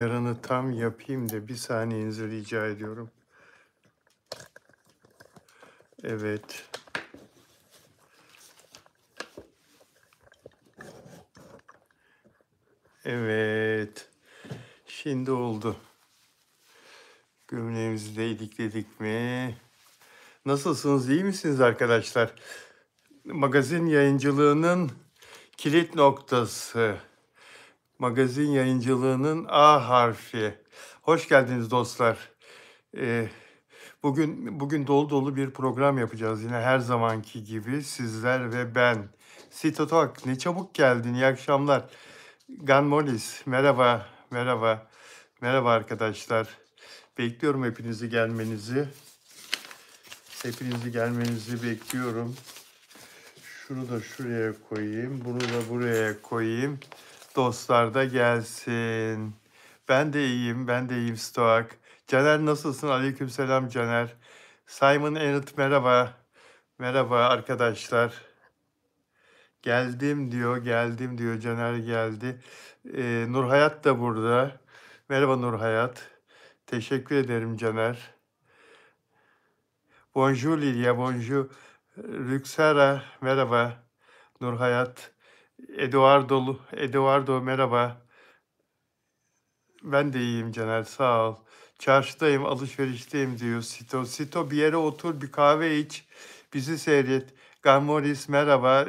Yarını tam yapayım da bir saniyenizi rica ediyorum. Evet. Evet. Şimdi oldu. Gömleğimizi de ilikledik mi? Nasılsınız? İyi misiniz arkadaşlar? Magazin yayıncılığının kilit noktası. Magazin yayıncılığının A harfi. Hoş geldiniz dostlar. Ee, bugün dolu dolu bir program yapacağız. Yine her zamanki gibi sizler ve ben. Sito Talk, ne çabuk geldin. İyi akşamlar. Ganmolis, merhaba, merhaba, merhaba arkadaşlar. Bekliyorum hepinizi gelmenizi. Hepinizi gelmenizi bekliyorum. Şunu da şuraya koyayım, bunu da buraya koyayım. Dostlar da gelsin. Ben de iyiyim, ben de iyiyim Stoak. Caner nasılsın? Aleykümselam Caner. Simon Enid merhaba. Merhaba arkadaşlar. Geldim diyor. Caner geldi. Nurhayat da burada. Merhaba Nurhayat. Teşekkür ederim Caner. Bonjour Lilia, bonjour. Rüksara, merhaba. Nurhayat. Eduardo merhaba. Ben de iyiyim Caner, sağ ol. Çarşıdayım, alışverişteyim diyor Sito. Sito bir yere otur, bir kahve iç, bizi seyret. Gamoris merhaba.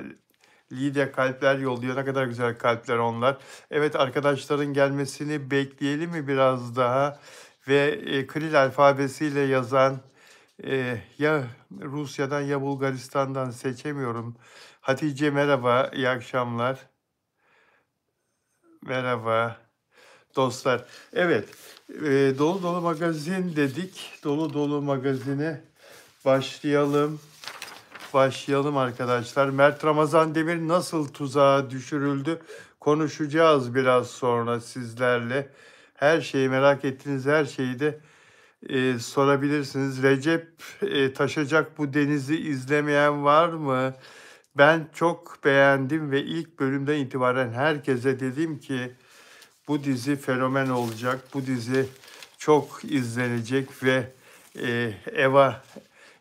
Lidya kalpler yolluyor. Ne kadar güzel kalpler onlar. Evet arkadaşların gelmesini bekleyelim mi biraz daha? Ve Kiril alfabesiyle yazan ya Rusya'dan ya Bulgaristan'dan seçemiyorum. Hatice merhaba, iyi akşamlar. Merhaba dostlar. Evet, dolu dolu magazin dedik. Dolu dolu magazine başlayalım. Başlayalım arkadaşlar. Mert Ramazan Demir nasıl tuzağa düşürüldü? Konuşacağız biraz sonra sizlerle. Her şeyi merak ettiğiniz her şeyi de sorabilirsiniz. Recep Taşacak bu denizi izlemeyen var mı? Ben çok beğendim ve ilk bölümden itibaren herkese dedim ki bu dizi fenomen olacak. Bu dizi çok izlenecek ve Eva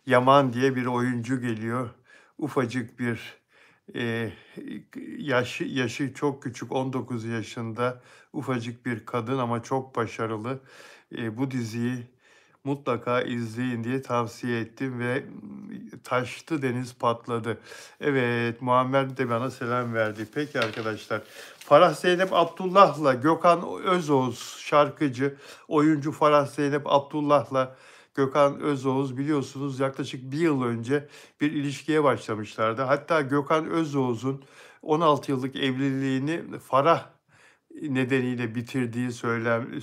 Yaman diye bir oyuncu geliyor. Ufacık bir e, yaşı çok küçük 19 yaşında ufacık bir kadın ama çok başarılı. Bu diziyi mutlaka izleyin diye tavsiye ettim ve taştı deniz patladı. Evet Muammer de bana selam verdi. Peki arkadaşlar. Farah Zeynep Abdullah'la Gökhan Özoğuz şarkıcı, oyuncu Farah Zeynep Abdullah'la Gökhan Özoğuz biliyorsunuz yaklaşık bir yıl önce bir ilişkiye başlamışlardı. Hatta Gökhan Özoğuz'un 16 yıllık evliliğini Farah nedeniyle bitirdiği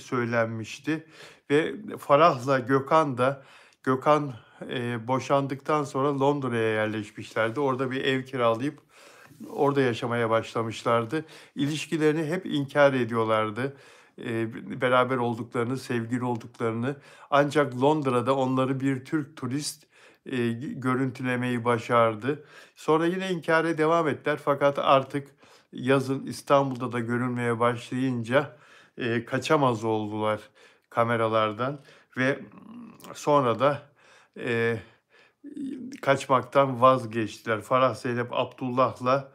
söylenmişti. Ve Farah'la Gökhan da Gökhan boşandıktan sonra Londra'ya yerleşmişlerdi. Orada bir ev kiralayıp orada yaşamaya başlamışlardı. İlişkilerini hep inkar ediyorlardı. Beraber olduklarını, sevgili olduklarını. Ancak Londra'da onları bir Türk turist görüntülemeyi başardı. Sonra yine inkara devam ettiler fakat artık yazın İstanbul'da da görülmeye başlayınca kaçamaz oldular kameralardan ve sonra da e, kaçmaktan vazgeçtiler. Farah Zeynep Abdullah'la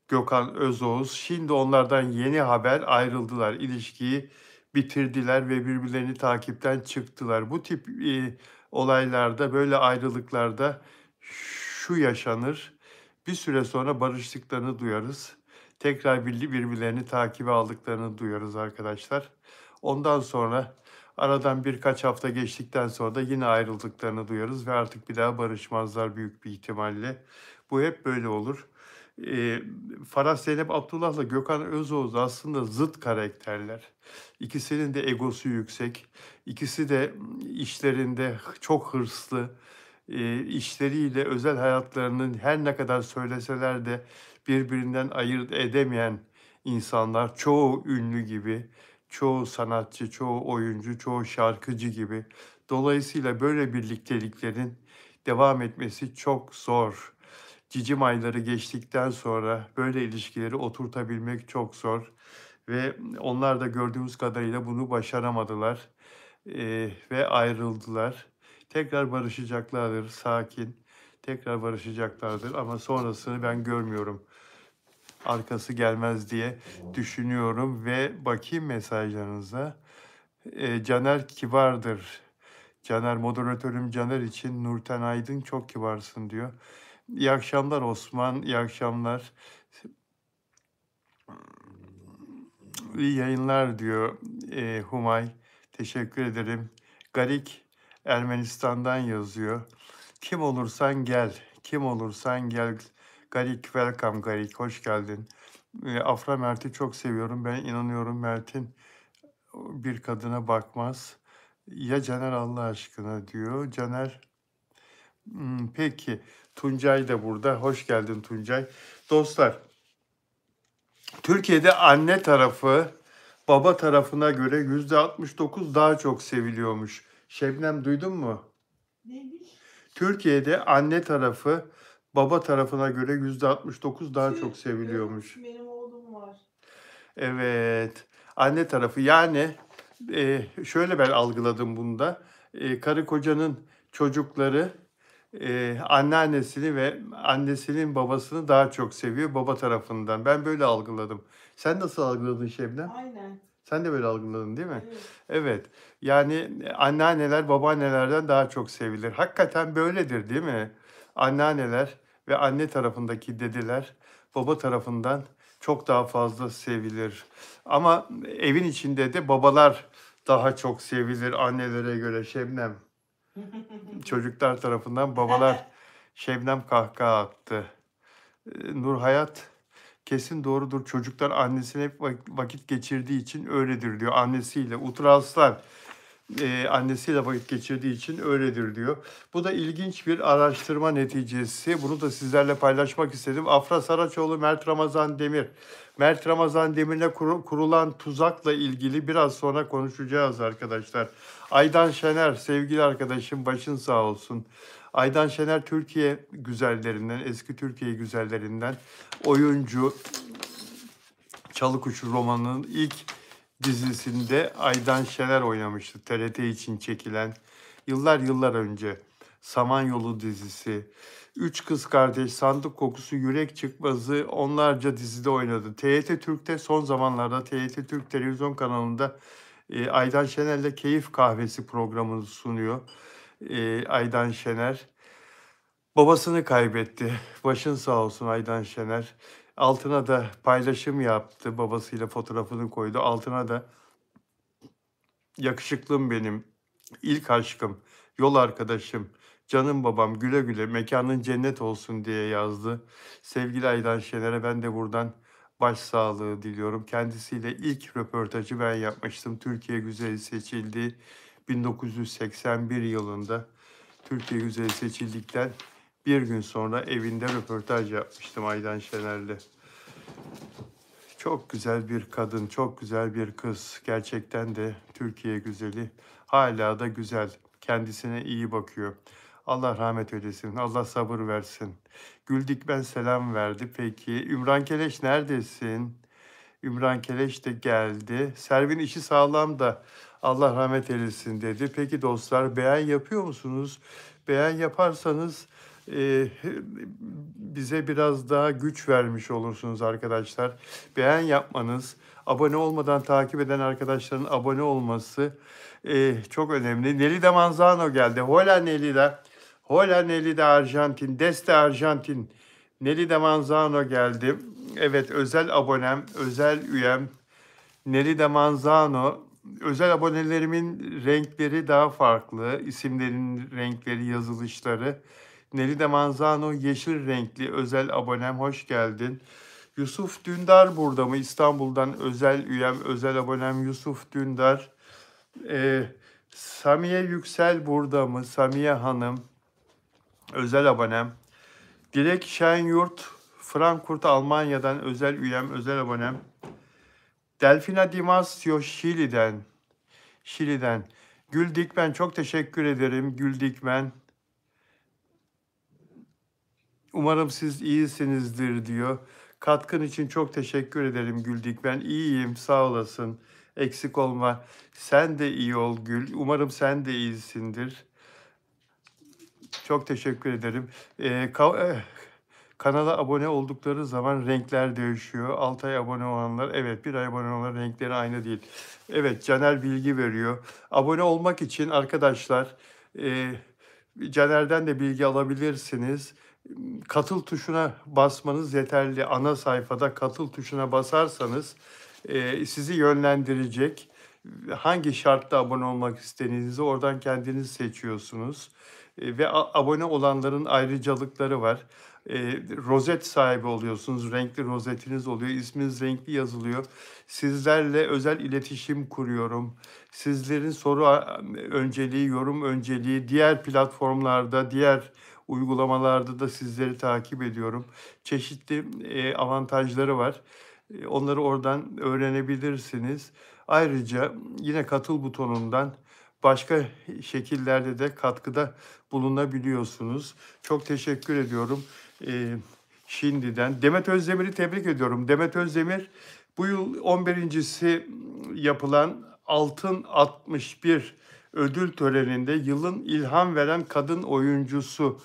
Gökhan Özoğuz. Şimdi onlardan yeni haber ayrıldılar. İlişkiyi bitirdiler ve birbirlerini takipten çıktılar. Bu tip olaylarda, böyle ayrılıklarda şu yaşanır. Bir süre sonra barıştıklarını duyarız. Tekrar birbirlerini takibe aldıklarını duyarız arkadaşlar. Ondan sonra aradan birkaç hafta geçtikten sonra da yine ayrıldıklarını duyarız ve artık bir daha barışmazlar büyük bir ihtimalle. Bu hep böyle olur. Eee Farah Zeynep Abdullah'la Gökhan Özoğuz aslında zıt karakterler. İkisinin de egosu yüksek. İkisi de işlerinde çok hırslı. İşleriyle özel hayatlarının her ne kadar söyleseler de birbirinden ayırt edemeyen insanlar. Çoğu ünlü gibi, çoğu sanatçı, çoğu oyuncu, çoğu şarkıcı gibi. Dolayısıyla böyle birlikteliklerin devam etmesi çok zor. Cicim ayları geçtikten sonra böyle ilişkileri oturtabilmek çok zor ve onlar da gördüğümüz kadarıyla bunu başaramadılar ve ayrıldılar. Tekrar barışacaklardır, sakin. Tekrar barışacaklardır ama sonrasını ben görmüyorum. Arkası gelmez diye düşünüyorum ve bakayım mesajlarınıza. Caner kibardır. Caner, moderatörüm Caner için Nurten Aydın çok kibarsın diyor. İyi akşamlar Osman, iyi akşamlar. İyi yayınlar diyor Humay. Teşekkür ederim. Garik Ermenistan'dan yazıyor. Kim olursan gel, kim olursan gel. Garik, welcome Garik, hoş geldin. Afra Mert'i çok seviyorum. Ben inanıyorum Mert'in bir kadına bakmaz. Ya Caner Allah aşkına diyor. Caner, peki. Tuncay da burada. Hoş geldin Tuncay. Dostlar, Türkiye'de anne tarafı baba tarafına göre %69 daha çok seviliyormuş. Şebnem duydun mu? Neymiş? Türkiye'de anne tarafı baba tarafına göre %69 daha çok seviliyormuş. Benim oğlum var. Evet. Anne tarafı yani şöyle ben algıladım bunda. Karı kocanın çocukları anneannesini ve annesinin babasını daha çok seviyor baba tarafından. Ben böyle algıladım. Sen nasıl algıladın Şebnem? Aynen. Sen de böyle algıladın değil mi? Evet. Evet. Yani anneanneler babaannelerden daha çok sevilir. Hakikaten böyledir değil mi? Anneanneler ve anne tarafındaki dedeler baba tarafından çok daha fazla sevilir. Ama evin içinde de babalar daha çok sevilir annelere göre Şebnem. Çocuklar tarafından babalar Şebnem kahkaha attı. Nur Hayat kesin doğrudur. Çocuklar annesine hep vakit geçirdiği için öyledir diyor. Annesiyle. Utur Aslan annesiyle vakit geçirdiği için öyledir diyor. Bu da ilginç bir araştırma neticesi. Bunu da sizlerle paylaşmak istedim. Afra Saraçoğlu, Mert Ramazan Demir. Mert Ramazan Demir'le kurulan tuzakla ilgili biraz sonra konuşacağız arkadaşlar. Aydan Şener, sevgili arkadaşım başın sağ olsun. Aydan Şener Türkiye güzellerinden, eski Türkiye güzellerinden oyuncu. Çalıkuşu romanının ilk dizisinde Aydan Şener oynamıştı. TRT için çekilen yıllar önce Samanyolu dizisi. Üç Kız Kardeş, Sandık Kokusu, Yürek Çıkmazı onlarca dizide oynadı. TRT Türk'te son zamanlarda TRT Türk televizyon kanalında Aydan Şener'le Keyif Kahvesi programını sunuyor. Aydan Şener. Babasını kaybetti. Başın sağ olsun Aydan Şener. Altına da paylaşım yaptı. Babasıyla fotoğrafını koydu. Altına da yakışıklım benim, ilk aşkım, yol arkadaşım, canım babam, güle güle, mekanın cennet olsun diye yazdı. Sevgili Aydan Şener'e ben de buradan başsağlığı diliyorum. Kendisiyle ilk röportajı ben yapmıştım. Türkiye Güzeli seçildi 1981 yılında. Türkiye Güzeli seçildikten bir gün sonra evinde röportaj yapmıştım Aydan Şener'le. Çok güzel bir kadın, çok güzel bir kız. Gerçekten de Türkiye güzeli. Hala da güzel. Kendisine iyi bakıyor. Allah rahmet eylesin. Allah sabır versin. Güldikben selam verdi. Peki. Ümran Keleş neredesin? Ümran Keleş de geldi. Servin işi sağlam da Allah rahmet eylesin dedi. Peki dostlar beğen yapıyor musunuz? Beğen yaparsanız bize biraz daha güç vermiş olursunuz arkadaşlar. Beğen yapmanız, abone olmadan takip eden arkadaşların abone olması çok önemli. Nelida Manzano geldi. Hola Nelida. Hola Nelida Arjantin. Deste Arjantin. Nelida Manzano geldi. Evet, özel abonem, özel üyem Nelida Manzano. Özel abonelerimin renkleri daha farklı. İsimlerin renkleri, yazılışları. Nelida Manzano yeşil renkli özel abonem. Hoş geldin. Yusuf Dündar burada mı? İstanbul'dan özel üyem, özel abonem Yusuf Dündar. Samiye Yüksel burada mı? Samiye Hanım. Özel abonem. Dilek Şenyurt, Frankfurt, Almanya'dan özel üyem, özel abonem. Delfina Dimasio, Şili'den. Gül Dikmen, çok teşekkür ederim Gül Dikmen. Umarım siz iyisinizdir diyor. Katkın için çok teşekkür ederim Güldik. Ben iyiyim, sağ olasın. Eksik olma. Sen de iyi ol Gül. Umarım sen de iyisindir. Çok teşekkür ederim. Kanala abone oldukları zaman renkler değişiyor. 6 ay abone olanlar, evet, 1 ay abone olanlar renkleri aynı değil. Evet, Caner bilgi veriyor. Abone olmak için arkadaşlar, Caner'den de bilgi alabilirsiniz. Katıl tuşuna basmanız yeterli. Ana sayfada katıl tuşuna basarsanız sizi yönlendirecek. Hangi şartta abone olmak istediğinizi oradan kendiniz seçiyorsunuz. Ve abone olanların ayrıcalıkları var. Rozet sahibi oluyorsunuz. Renkli rozetiniz oluyor. İsminiz renkli yazılıyor. Sizlerle özel iletişim kuruyorum. Sizlerin soru önceliği, yorum önceliği, diğer platformlarda, diğer uygulamalarda da sizleri takip ediyorum. Çeşitli avantajları var. Onları oradan öğrenebilirsiniz. Ayrıca yine katıl butonundan başka şekillerde de katkıda bulunabiliyorsunuz. Çok teşekkür ediyorum şimdiden. Demet Özdemir'i tebrik ediyorum. Demet Özdemir bu yıl 11.si yapılan Altın 61 ödül töreninde yılın ilham veren kadın oyuncusu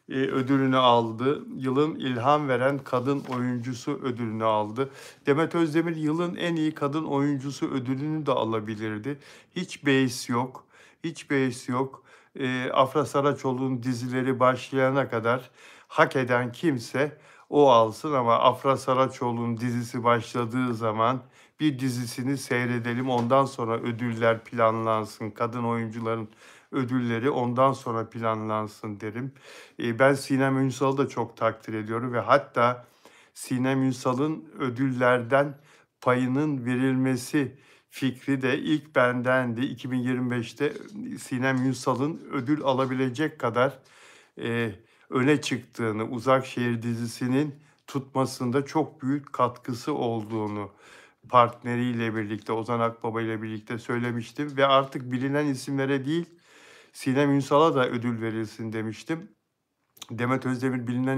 ödülünü aldı. Yılın ilham veren kadın oyuncusu ödülünü aldı. Demet Özdemir yılın en iyi kadın oyuncusu ödülünü de alabilirdi. Hiç beis yok. Hiç beis yok. Afra Saraçoğlu'nun dizileri başlayana kadar hak eden kimse o alsın, ama Afra Saraçoğlu'nun dizisi başladığı zaman bir dizisini seyredelim, ondan sonra ödüller planlansın. Kadın oyuncuların ödülleri ondan sonra planlansın derim. Ben Sinem Ünsal'ı da çok takdir ediyorum ve hatta Sinem Ünsal'ın ödüllerden payının verilmesi fikri de ilk bendendi. 2025'te Sinem Ünsal'ın ödül alabilecek kadar öne çıktığını, Uzakşehir dizisinin tutmasında çok büyük katkısı olduğunu partneriyle birlikte, Ozan Akbaba ile birlikte söylemiştim ve artık bilinen isimlere değil, Sinem Ünsal'a da ödül verilsin demiştim. Demet Özdemir bilinen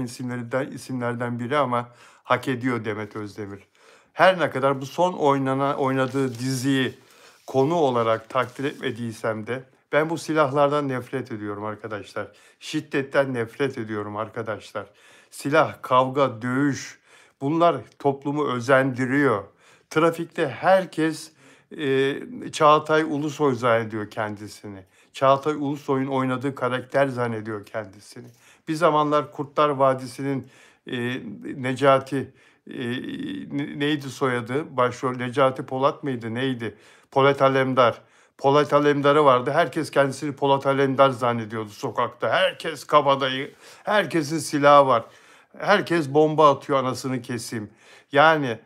isimlerden biri ama hak ediyor Demet Özdemir. Her ne kadar bu son oynadığı diziyi konu olarak takdir etmediysem de ben bu silahlardan nefret ediyorum arkadaşlar. Şiddetten nefret ediyorum arkadaşlar. Silah, kavga, dövüş, bunlar toplumu özendiriyor. Trafikte herkes Çağatay Ulusoy zannediyor kendisini. Çağatay Ulusoy'un oynadığı karakter zannediyor kendisini. Bir zamanlar Kurtlar Vadisi'nin Necati, neydi soyadı? Başrol Necati Polat mıydı? Neydi? Polat Alemdar. Polat Alemdar'ı vardı. Herkes kendisini Polat Alemdar zannediyordu sokakta. Herkes kabadayı. Herkesin silahı var. Herkes bomba atıyor, anasını keseyim. Yani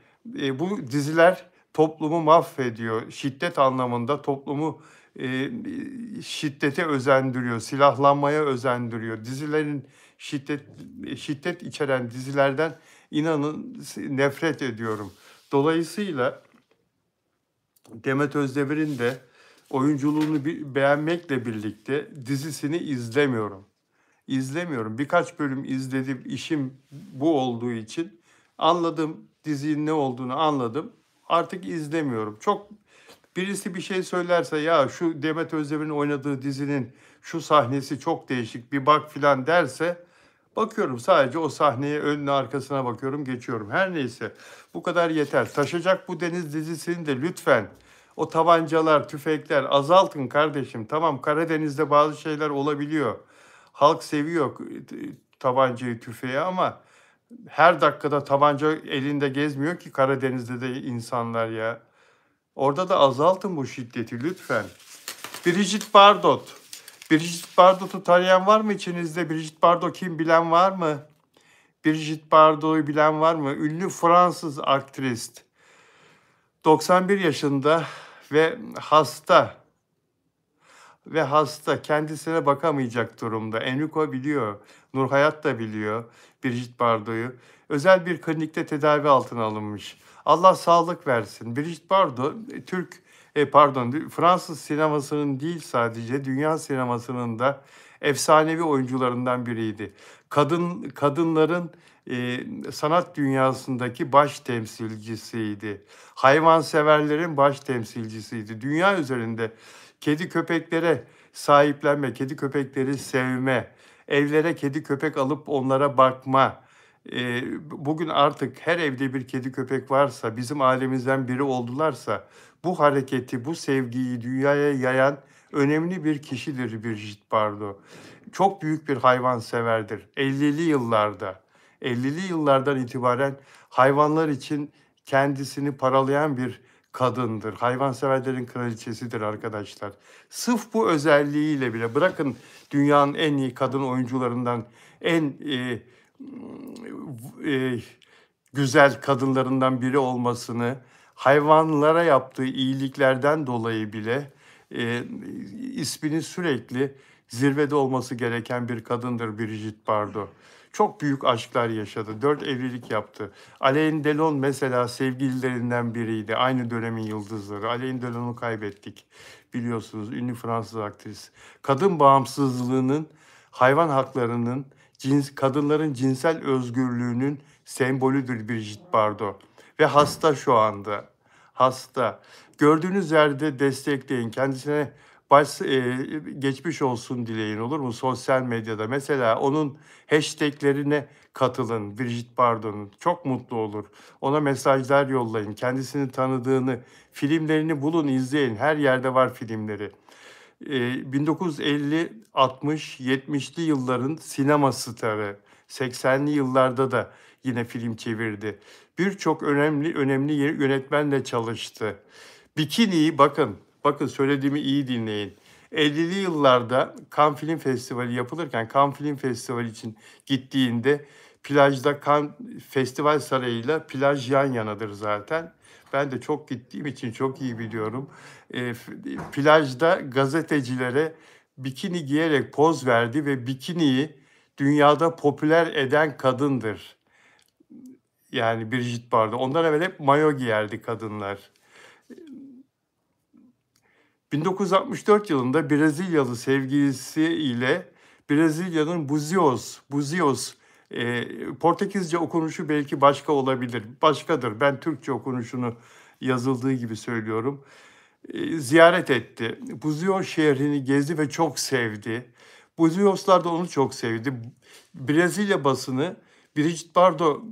bu diziler toplumu mahvediyor. Şiddet anlamında toplumu şiddete özendiriyor, silahlanmaya özendiriyor. Dizilerin şiddet içeren dizilerden inanın nefret ediyorum. Dolayısıyla Demet Özdemir'in de oyunculuğunu beğenmekle birlikte dizisini izlemiyorum. İzlemiyorum. Birkaç bölüm izledim. İşim bu olduğu için anladım, dizinin ne olduğunu anladım. Artık izlemiyorum. Çok birisi bir şey söylerse, ya şu Demet Özdemir'in oynadığı dizinin şu sahnesi çok değişik, bir bak filan derse, bakıyorum sadece o sahneye, önüne arkasına bakıyorum, geçiyorum. Her neyse, bu kadar yeter. Taşacak Bu Deniz dizisini de lütfen o tabancalar, tüfekler azaltın kardeşim. Tamam, Karadeniz'de bazı şeyler olabiliyor. Halk seviyor tabancayı, tüfeği, ama her dakikada tabanca elinde gezmiyor ki Karadeniz'de de insanlar ya. Orada da azaltın bu şiddeti lütfen. Brigitte Bardot. Brigitte Bardot'u tanıyan var mı içinizde? Brigitte Bardot kim, bilen var mı? Brigitte Bardot'u bilen var mı? Ünlü Fransız aktrist. 91 yaşında ve hasta. Kendisine bakamayacak durumda. Enrico biliyor, Nurhayat da biliyor Brigitte Bardot'u. Özel bir klinikte tedavi altına alınmış. Allah sağlık versin. Brigitte Bardot, Fransız sinemasının değil sadece, dünya sinemasının da efsanevi oyuncularından biriydi. Kadınların sanat dünyasındaki baş temsilcisiydi. Hayvanseverlerin baş temsilcisiydi. Dünya üzerinde kedi köpeklere sahiplenme, kedi köpekleri sevme, evlere kedi köpek alıp onlara bakma. Bugün artık her evde bir kedi köpek varsa, bizim ailemizden biri oldularsa, bu hareketi, bu sevgiyi dünyaya yayan önemli bir kişidir Brigitte Bardot. Çok büyük bir hayvanseverdir. 50'li yıllardan itibaren hayvanlar için kendisini paralayan bir kadındır. Hayvanseverlerin kraliçesidir arkadaşlar. Sırf bu özelliğiyle bile, bırakın dünyanın en iyi kadın oyuncularından, en güzel kadınlarından biri olmasını, hayvanlara yaptığı iyiliklerden dolayı bile isminin sürekli zirvede olması gereken bir kadındır Brigitte Bardot. Çok büyük aşklar yaşadı. 4 evlilik yaptı. Alain Delon mesela sevgililerinden biriydi. Aynı dönemin yıldızları. Alain Delon'u kaybettik. Biliyorsunuz, ünlü Fransız aktris. Kadın bağımsızlığının, hayvan haklarının, kadınların cinsel özgürlüğünün sembolüdür Brigitte Bardot. Ve hasta şu anda. Hasta. Gördüğünüz yerde destekleyin. Kendisine geçmiş olsun dileyin, olur mu? Sosyal medyada. Mesela onun hashtaglerine katılın Brigitte Bardot'un. Çok mutlu olur. Ona mesajlar yollayın. Kendisini tanıdığını, filmlerini bulun, izleyin. Her yerde var filmleri. 1950, 60, 70'li yılların sinema starı. 80'li yıllarda da yine film çevirdi. Birçok önemli yönetmenle çalıştı. Bikini'yi bakın söylediğimi iyi dinleyin. 50'li yıllarda Cannes Film Festivali yapılırken, Cannes Film Festivali için gittiğinde plajda, Cannes Festival Sarayı'yla plaj yan yanadır zaten. Ben de çok gittiğim için çok iyi biliyorum. Plajda gazetecilere bikini giyerek poz verdi ve bikiniyi dünyada popüler eden kadındır. Yani Brigitte Bardot. Ondan evvel hep mayo giyerdi kadınlar. 1964 yılında Brezilyalı sevgilisiyle Brezilya'nın Buzios, Portekizce okunuşu belki başka olabilir, başkadır. Ben Türkçe okunuşunu yazıldığı gibi söylüyorum. Ziyaret etti. Buzios şehrini gezdi ve çok sevdi. Buzioslar da onu çok sevdi. Brezilya basını Brigitte Bardot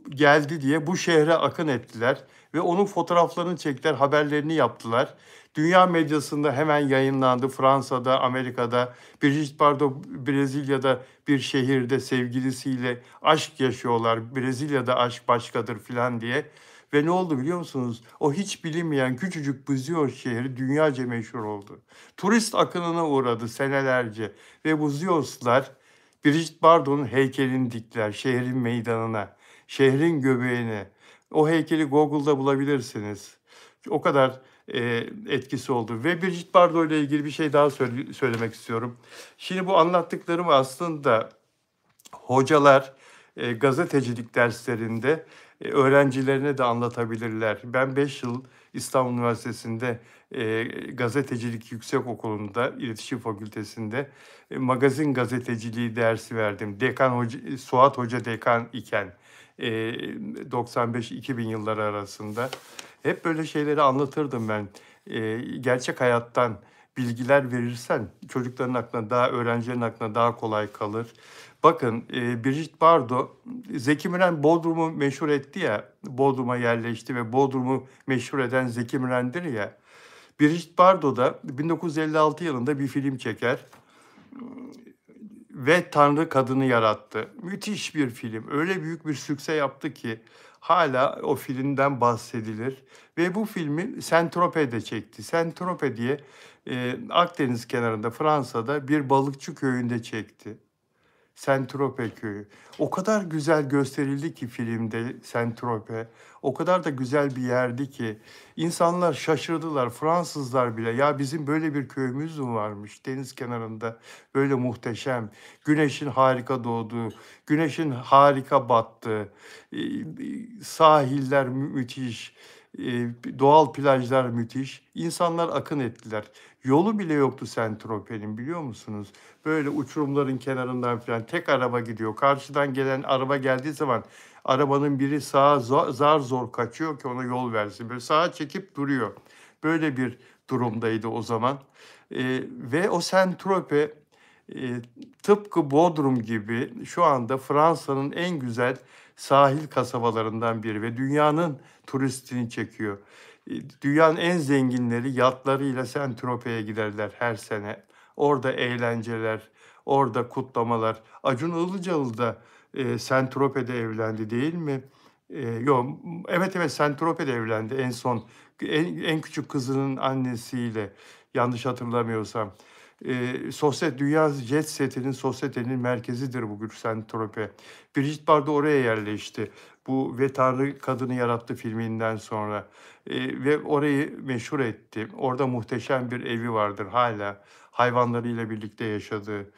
geldi diye bu şehre akın ettiler ve onun fotoğraflarını çektiler, haberlerini yaptılar. Dünya medyasında hemen yayınlandı. Fransa'da, Amerika'da, Brigitte Bardot Brezilya'da bir şehirde sevgilisiyle aşk yaşıyorlar. Brezilya'da aşk başkadır filan diye. Ve ne oldu biliyor musunuz? O hiç bilinmeyen küçücük Buzios şehri dünyaca meşhur oldu. Turist akınına uğradı senelerce ve Buzioslar Brigitte Bardot'un heykelini diktiler şehrin meydanına, şehrin göbeğine. O heykeli Google'da bulabilirsiniz. O kadar etkisi oldu. Ve Brigitte Bardot ile ilgili bir şey daha söylemek istiyorum. Şimdi bu anlattıklarım aslında hocalar gazetecilik derslerinde öğrencilerine de anlatabilirler. Ben 5 yıl İstanbul Üniversitesi'nde gazetecilik yüksekokulu'nda, iletişim fakültesinde magazin gazeteciliği dersi verdim. Suat Hoca dekan iken 95-2000 yılları arasında. Hep böyle şeyleri anlatırdım ben. Gerçek hayattan bilgiler verirsen çocukların aklına, öğrencilerin aklına daha kolay kalır. Bakın Brigitte Bardot, Zeki Müren Bodrum'u meşhur etti ya, Bodrum'a yerleşti ve Bodrum'u meşhur eden Zeki Müren'dir ya. Brigitte Bardot da 1956 yılında bir film çeker ve Tanrı Kadını yarattı. Müthiş bir film. Öyle büyük bir sükse yaptı ki hala o filmden bahsedilir. Ve bu filmi Saint-Tropez'de çekti. Saint-Tropez diye Akdeniz kenarında Fransa'da bir balıkçı köyünde çekti. Saint-Tropez köyü. O kadar güzel gösterildi ki filmde Saint-Tropez. O kadar da güzel bir yerdi ki insanlar şaşırdılar. Fransızlar bile, ya bizim böyle bir köyümüz mü varmış deniz kenarında, böyle muhteşem. Güneşin harika doğduğu, güneşin harika battığı, sahiller müthiş. Doğal plajlar müthiş. İnsanlar akın ettiler. Yolu bile yoktu Saint-Tropez'in, biliyor musunuz? Böyle uçurumların kenarından falan tek araba gidiyor. Karşıdan gelen araba geldiği zaman arabanın biri sağa zar zor kaçıyor ki ona yol versin. Böyle sağa çekip duruyor. Böyle bir durumdaydı o zaman. Ve o Saint-Tropez tıpkı Bodrum gibi şu anda Fransa'nın en güzel sahil kasabalarından biri ve dünyanın turistini çekiyor. Dünyanın en zenginleri yatlarıyla Saint-Tropez'e giderler her sene. Orada eğlenceler, orada kutlamalar. Acun Ilıcalı da Saint-Tropez'de evlendi, değil mi? Yok, evet, Saint-Tropez'de evlendi en son. En küçük kızının annesiyle, yanlış hatırlamıyorsam. Dünya jet setinin, sosyetenin merkezidir bugün Saint-Tropez. Brigitte Bardot oraya yerleşti. Bu Ve Tanrı Kadını Yarattı filminden sonra. Ve orayı meşhur etti. Orada muhteşem bir evi vardır hala. Hayvanlarıyla birlikte yaşadığı.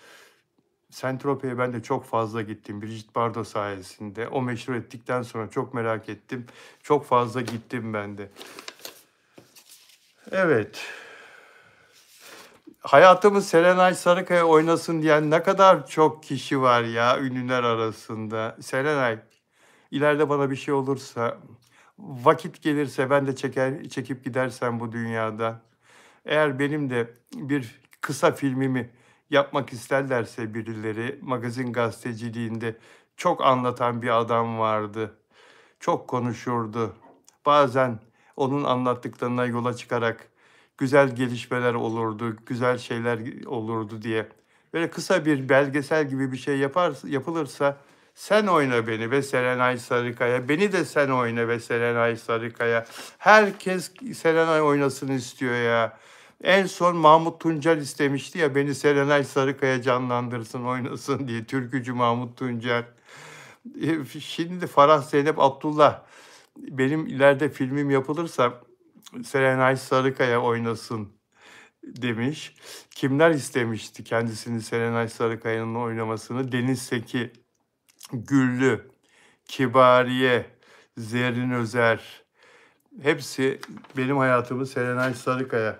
Saint-Tropez'e ben de çok fazla gittim Brigitte Bardot sayesinde. O meşhur ettikten sonra çok merak ettim. Çok fazla gittim ben de. Evet. Hayatımız Serenay Sarıkaya oynasın diyen ne kadar çok kişi var ya ünlüler arasında. Serenay, ileride bana bir şey olursa, vakit gelirse ben de çekip gidersem bu dünyada. Eğer benim de bir kısa filmimi yapmak isterlerse birileri, magazin gazeteciliğinde çok anlatan bir adam vardı. Çok konuşurdu. Bazen onun anlattıklarına yola çıkarak güzel gelişmeler olurdu, güzel şeyler olurdu diye. Böyle kısa bir belgesel gibi bir şey yapılırsa sen oyna beni ve Serenay Sarıkaya, beni de sen oyna ve Serenay Sarıkaya. Herkes Serenay oynasın istiyor ya. En son Mahmut Tuncer istemişti ya beni Serenay Sarıkaya canlandırsın, oynasın diye. Türkücü Mahmut Tuncer. Şimdi Farah Zeynep Abdullah, benim ileride filmim yapılırsa Serenay Sarıkaya oynasın demiş. Kimler istemişti kendisini Serenay Sarıkaya'nın oynamasını? Deniz Seki, Güllü, Kibariye, Zerrin Özer. Hepsi benim hayatımı Serenay Sarıkaya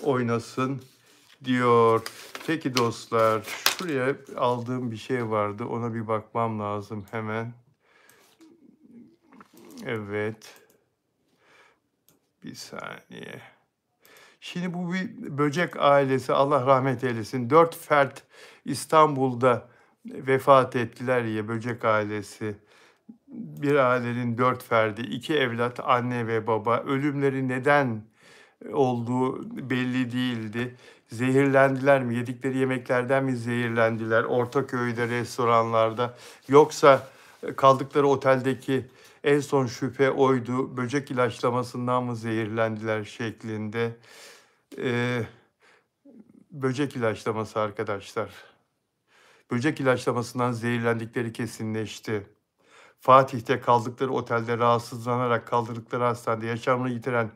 oynasın diyor. Peki dostlar, şuraya aldığım bir şey vardı. Ona bir bakmam lazım hemen. Evet. Bir saniye. Şimdi bu bir böcek ailesi, Allah rahmet eylesin. 4 fert İstanbul'da vefat ettiler ya, böcek ailesi. Bir ailenin 4 ferdi, 2 evlat, anne ve baba. Ölümleri neden olduğu belli değildi. Zehirlendiler mi? Yedikleri yemeklerden mi zehirlendiler? Ortaköy'de, restoranlarda. Yoksa kaldıkları oteldeki en son şüphe oydu. Böcek ilaçlamasından mı zehirlendiler şeklinde. Böcek ilaçlaması arkadaşlar. Böcek ilaçlamasından zehirlendikleri kesinleşti. Fatih'te kaldıkları otelde rahatsızlanarak kaldırdıkları hastanede yaşamını yitiren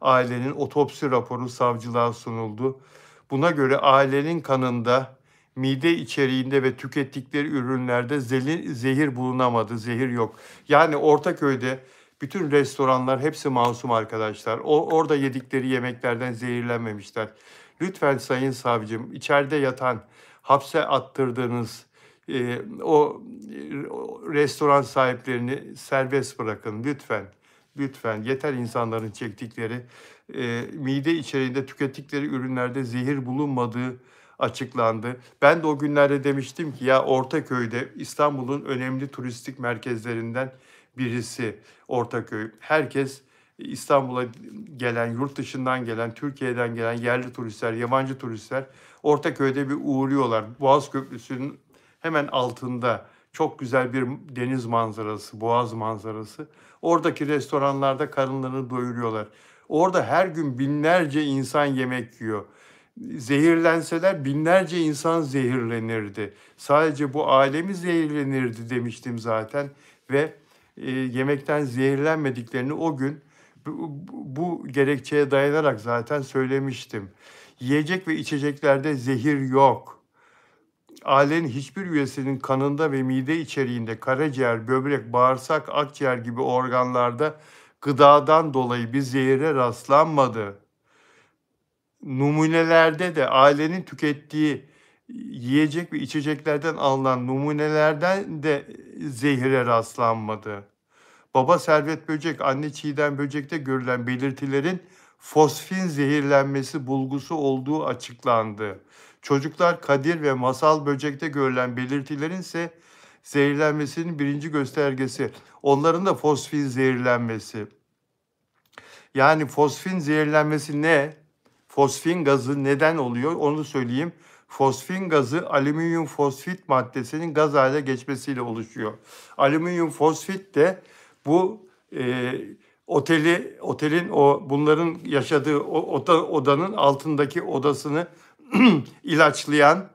ailenin otopsi raporu savcılığa sunuldu. Buna göre ailenin kanında, mide içeriğinde ve tükettikleri ürünlerde zehir bulunamadı, zehir yok. Yani Ortaköy'de bütün restoranlar hepsi masum arkadaşlar. Orada yedikleri yemeklerden zehirlenmemişler. Lütfen Sayın Savcım, içeride yatan, hapse attırdığınız o restoran sahiplerini serbest bırakın lütfen. Lütfen, yeter insanların çektikleri, mide içeriğinde tükettikleri ürünlerde zehir bulunmadığı açıklandı. Ben de o günlerde demiştim ki ya Ortaköy'de İstanbul'un önemli turistik merkezlerinden birisi Ortaköy. Herkes İstanbul'a gelen, yurt dışından gelen, Türkiye'den gelen yerli turistler, yabancı turistler Ortaköy'de bir uğruyorlar. Boğaz Köprüsü'nün hemen altında çok güzel bir deniz manzarası, boğaz manzarası. Oradaki restoranlarda karınlarını doyuruyorlar. Orada her gün binlerce insan yemek yiyor. Zehirlenseler binlerce insan zehirlenirdi. Sadece bu aile mi zehirlenirdi demiştim zaten. Ve yemekten zehirlenmediklerini o gün bu gerekçeye dayanarak zaten söylemiştim. Yiyecek ve içeceklerde zehir yok. Ailenin hiçbir üyesinin kanında ve mide içeriğinde karaciğer, böbrek, bağırsak, akciğer gibi organlarda gıdadan dolayı bir zehire rastlanmadı. Numunelerde de ailenin tükettiği yiyecek ve içeceklerden alınan numunelerden de zehire rastlanmadı. Baba Servet Böcek, anne Çiğdem Böcek'te görülen belirtilerin fosfin zehirlenmesi bulgusu olduğu açıklandı. Çocuklar Kadir ve Masal Böcek'te görülen belirtilerin ise zehirlenmesinin birinci göstergesi. Onların da fosfin zehirlenmesi. Yani fosfin zehirlenmesi ne? Fosfin gazı neden oluyor? Onu söyleyeyim. Fosfin gazı alüminyum fosfit maddesinin gaz hale geçmesiyle oluşuyor. Alüminyum fosfit de bu otelin bunların yaşadığı odanın altındaki odasını ilaçlayan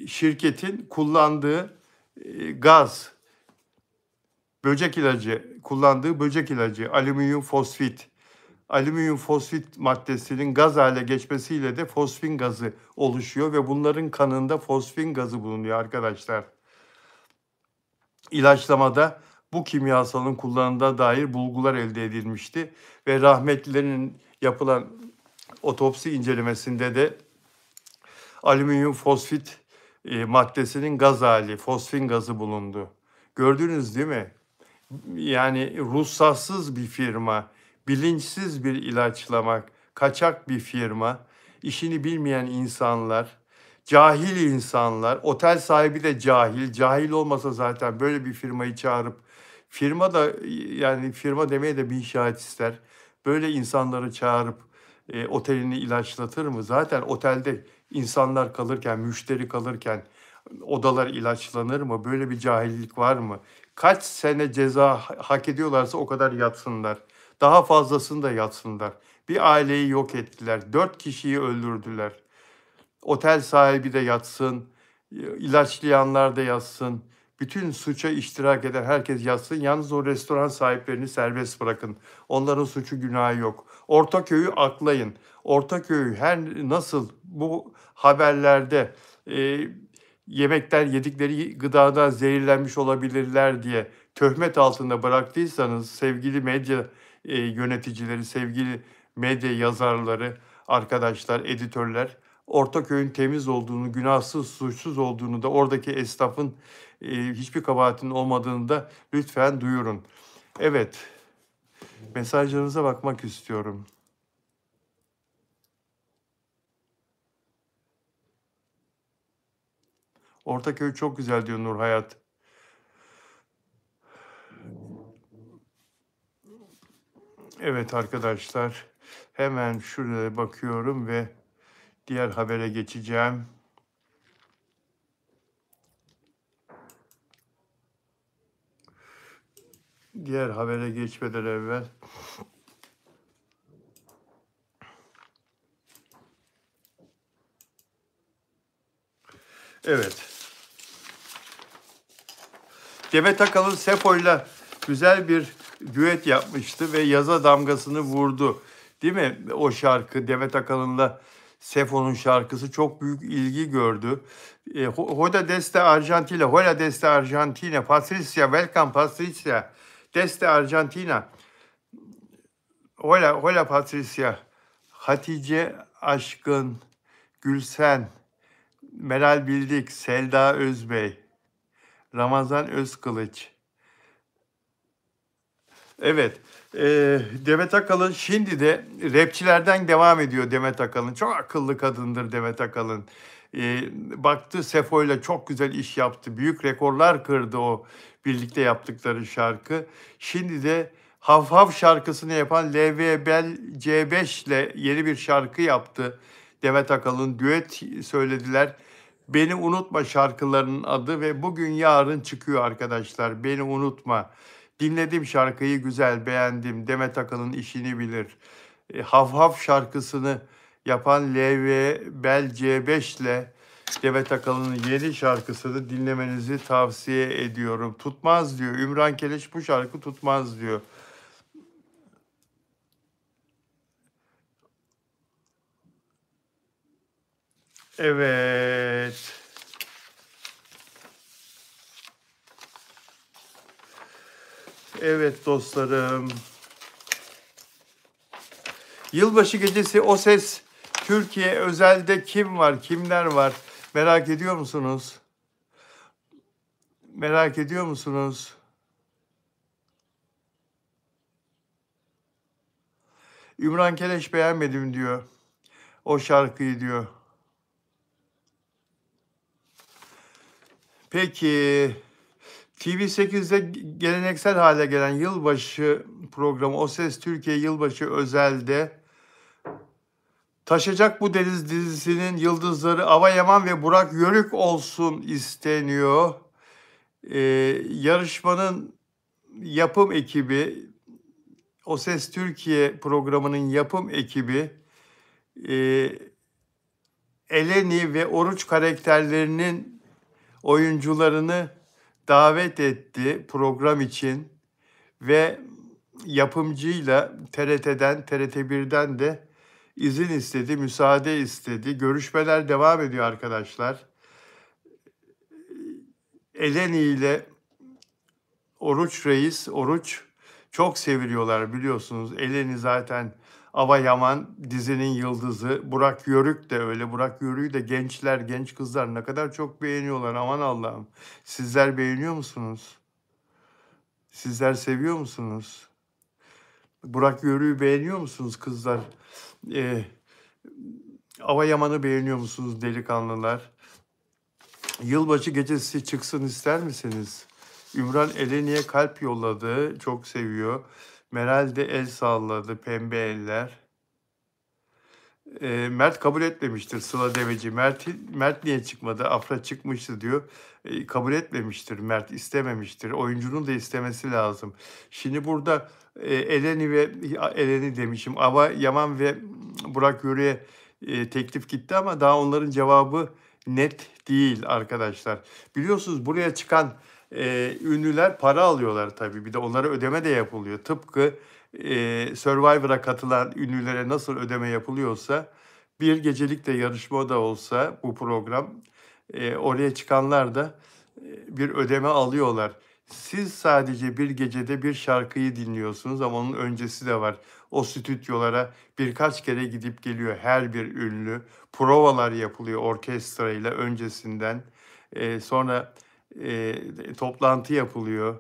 şirketin kullandığı gaz, kullandığı böcek ilacı, alüminyum fosfit. Alüminyum fosfit maddesinin gaz hale geçmesiyle de fosfin gazı oluşuyor ve bunların kanında fosfin gazı bulunuyor arkadaşlar. İlaçlamada bu kimyasalın kullanımına dair bulgular elde edilmişti ve rahmetlilerin yapılan otopsi incelemesinde de alüminyum fosfit maddesinin gaz hali, fosfin gazı bulundu. Gördünüz değil mi? Yani ruhsatsız bir firma, bilinçsiz bir ilaçlamak, kaçak bir firma, işini bilmeyen insanlar, cahil insanlar, otel sahibi de cahil. Cahil olmasa zaten böyle bir firmayı çağırıp, firma da yani firma demeye de bin şahit ister. Böyle insanları çağırıp otelini ilaçlatır mı? Zaten otelde insanlar kalırken, müşteri kalırken odalar ilaçlanır mı? Böyle bir cahillik var mı? Kaç sene ceza hak ediyorlarsa o kadar yatsınlar. Daha fazlasını da yatsınlar. Bir aileyi yok ettiler. 4 kişiyi öldürdüler. Otel sahibi de yatsın. İlaçlayanlar da yatsın. Bütün suça iştirak eden herkes yatsın. Yalnız o restoran sahiplerini serbest bırakın. Onların suçu günahı yok. Ortaköy'ü aklayın. Ortaköy her nasıl bu haberlerde yemekler yedikleri gıdada zehirlenmiş olabilirler diye töhmet altında bıraktıysanız sevgili medya yöneticileri, sevgili medya yazarları, arkadaşlar, editörler, Ortaköy'ün temiz olduğunu, günahsız, suçsuz olduğunu da oradaki esnafın hiçbir kabahatinin olmadığını da lütfen duyurun. Evet, mesajlarınıza bakmak istiyorum. Ortaköy çok güzel diyor Nur Hayat. Evet arkadaşlar, hemen şuraya bakıyorum ve diğer habere geçeceğim. Diğer habere geçmeden evvel evet. Demet Akalın Sefo'yla güzel bir düet yapmıştı ve yaza damgasını vurdu. Değil mi? O şarkı Demet Akalın'la Sefo'nun şarkısı çok büyük ilgi gördü. Hola desde Arjantina, hola desde Arjantina, Patricia, welcome Patricia, desde Arjantina. Hola, hola Patricia, Hatice Aşkın, Gülsen, Meral Bildik, Selda Özbey, Ramazan Özkılıç. Evet, Demet Akalın şimdi de rapçilerden devam ediyor Demet Akalın. Çok akıllı kadındır Demet Akalın. Baktı Sefo'yla çok güzel iş yaptı. Büyük rekorlar kırdı o birlikte yaptıkları şarkı. Şimdi de Hav Hav şarkısını yapan LV Bel C5 ile yeni bir şarkı yaptı. Demet Akalın düet söylediler. Beni Unutma şarkılarının adı ve bugün yarın çıkıyor arkadaşlar. Beni Unutma. Dinledim şarkıyı güzel, beğendim. Demet Akalın işini bilir. Hav Hav şarkısını yapan LV Bel C5 ile Demet Akalın'ın yeni şarkısını dinlemenizi tavsiye ediyorum. Tutmaz diyor. Ümran Keleş bu şarkı tutmaz diyor. Evet. Evet dostlarım. Yılbaşı gecesi O Ses Türkiye özelde kim var, kimler var? Merak ediyor musunuz? Merak ediyor musunuz? Ümran Keleş beğenmedim diyor. O şarkıyı diyor. Peki TV8'de geleneksel hale gelen yılbaşı programı O Ses Türkiye Yılbaşı özelde Taşacak Bu Deniz dizisinin yıldızları Ava Yaman ve Burak Yörük olsun isteniyor. Yarışmanın yapım ekibi, O Ses Türkiye programının yapım ekibi e, Eleni ve Oruç karakterlerinin oyuncularını davet etti program için ve yapımcıyla TRT'den, TRT1'den de izin istedi, müsaade istedi. Görüşmeler devam ediyor arkadaşlar. Eleni ile Oruç Reis, Oruç çok seviliyorlar biliyorsunuz. Eleni zaten Ava Yaman dizinin yıldızı. Burak Yörük de öyle. Burak Yörük'ü de gençler, genç kızlar ne kadar çok beğeniyorlar. Aman Allah'ım. Sizler beğeniyor musunuz? Sizler seviyor musunuz? Burak Yörük'ü beğeniyor musunuz kızlar? Ee, Ava Yaman'ı beğeniyor musunuz delikanlılar? Yılbaşı gecesi çıksın ister misiniz? Ümran Eleni'ye kalp yolladı. Çok seviyor. Meral de el salladı. Pembe eller. Mert kabul etmemiştir Sıla Deveci. Mert niye çıkmadı? Afra çıkmıştı diyor. Kabul etmemiştir. Mert istememiştir. Oyuncunun da istemesi lazım. Şimdi burada Eleni demişim. Ava Yaman ve Burak Yörük'e teklif gitti ama daha onların cevabı net değil arkadaşlar. Biliyorsunuz buraya çıkan ünlüler para alıyorlar tabii. Bir de onlara ödeme de yapılıyor. Tıpkı Survivor'a katılan ünlülere nasıl ödeme yapılıyorsa bir gecelik de yarışma da olsa bu program oraya çıkanlar da bir ödeme alıyorlar. Siz sadece bir gecede bir şarkıyı dinliyorsunuz ama onun öncesi de var. O stüdyolara birkaç kere gidip geliyor her bir ünlü. Provalar yapılıyor orkestrayla öncesinden. Sonra toplantı yapılıyor.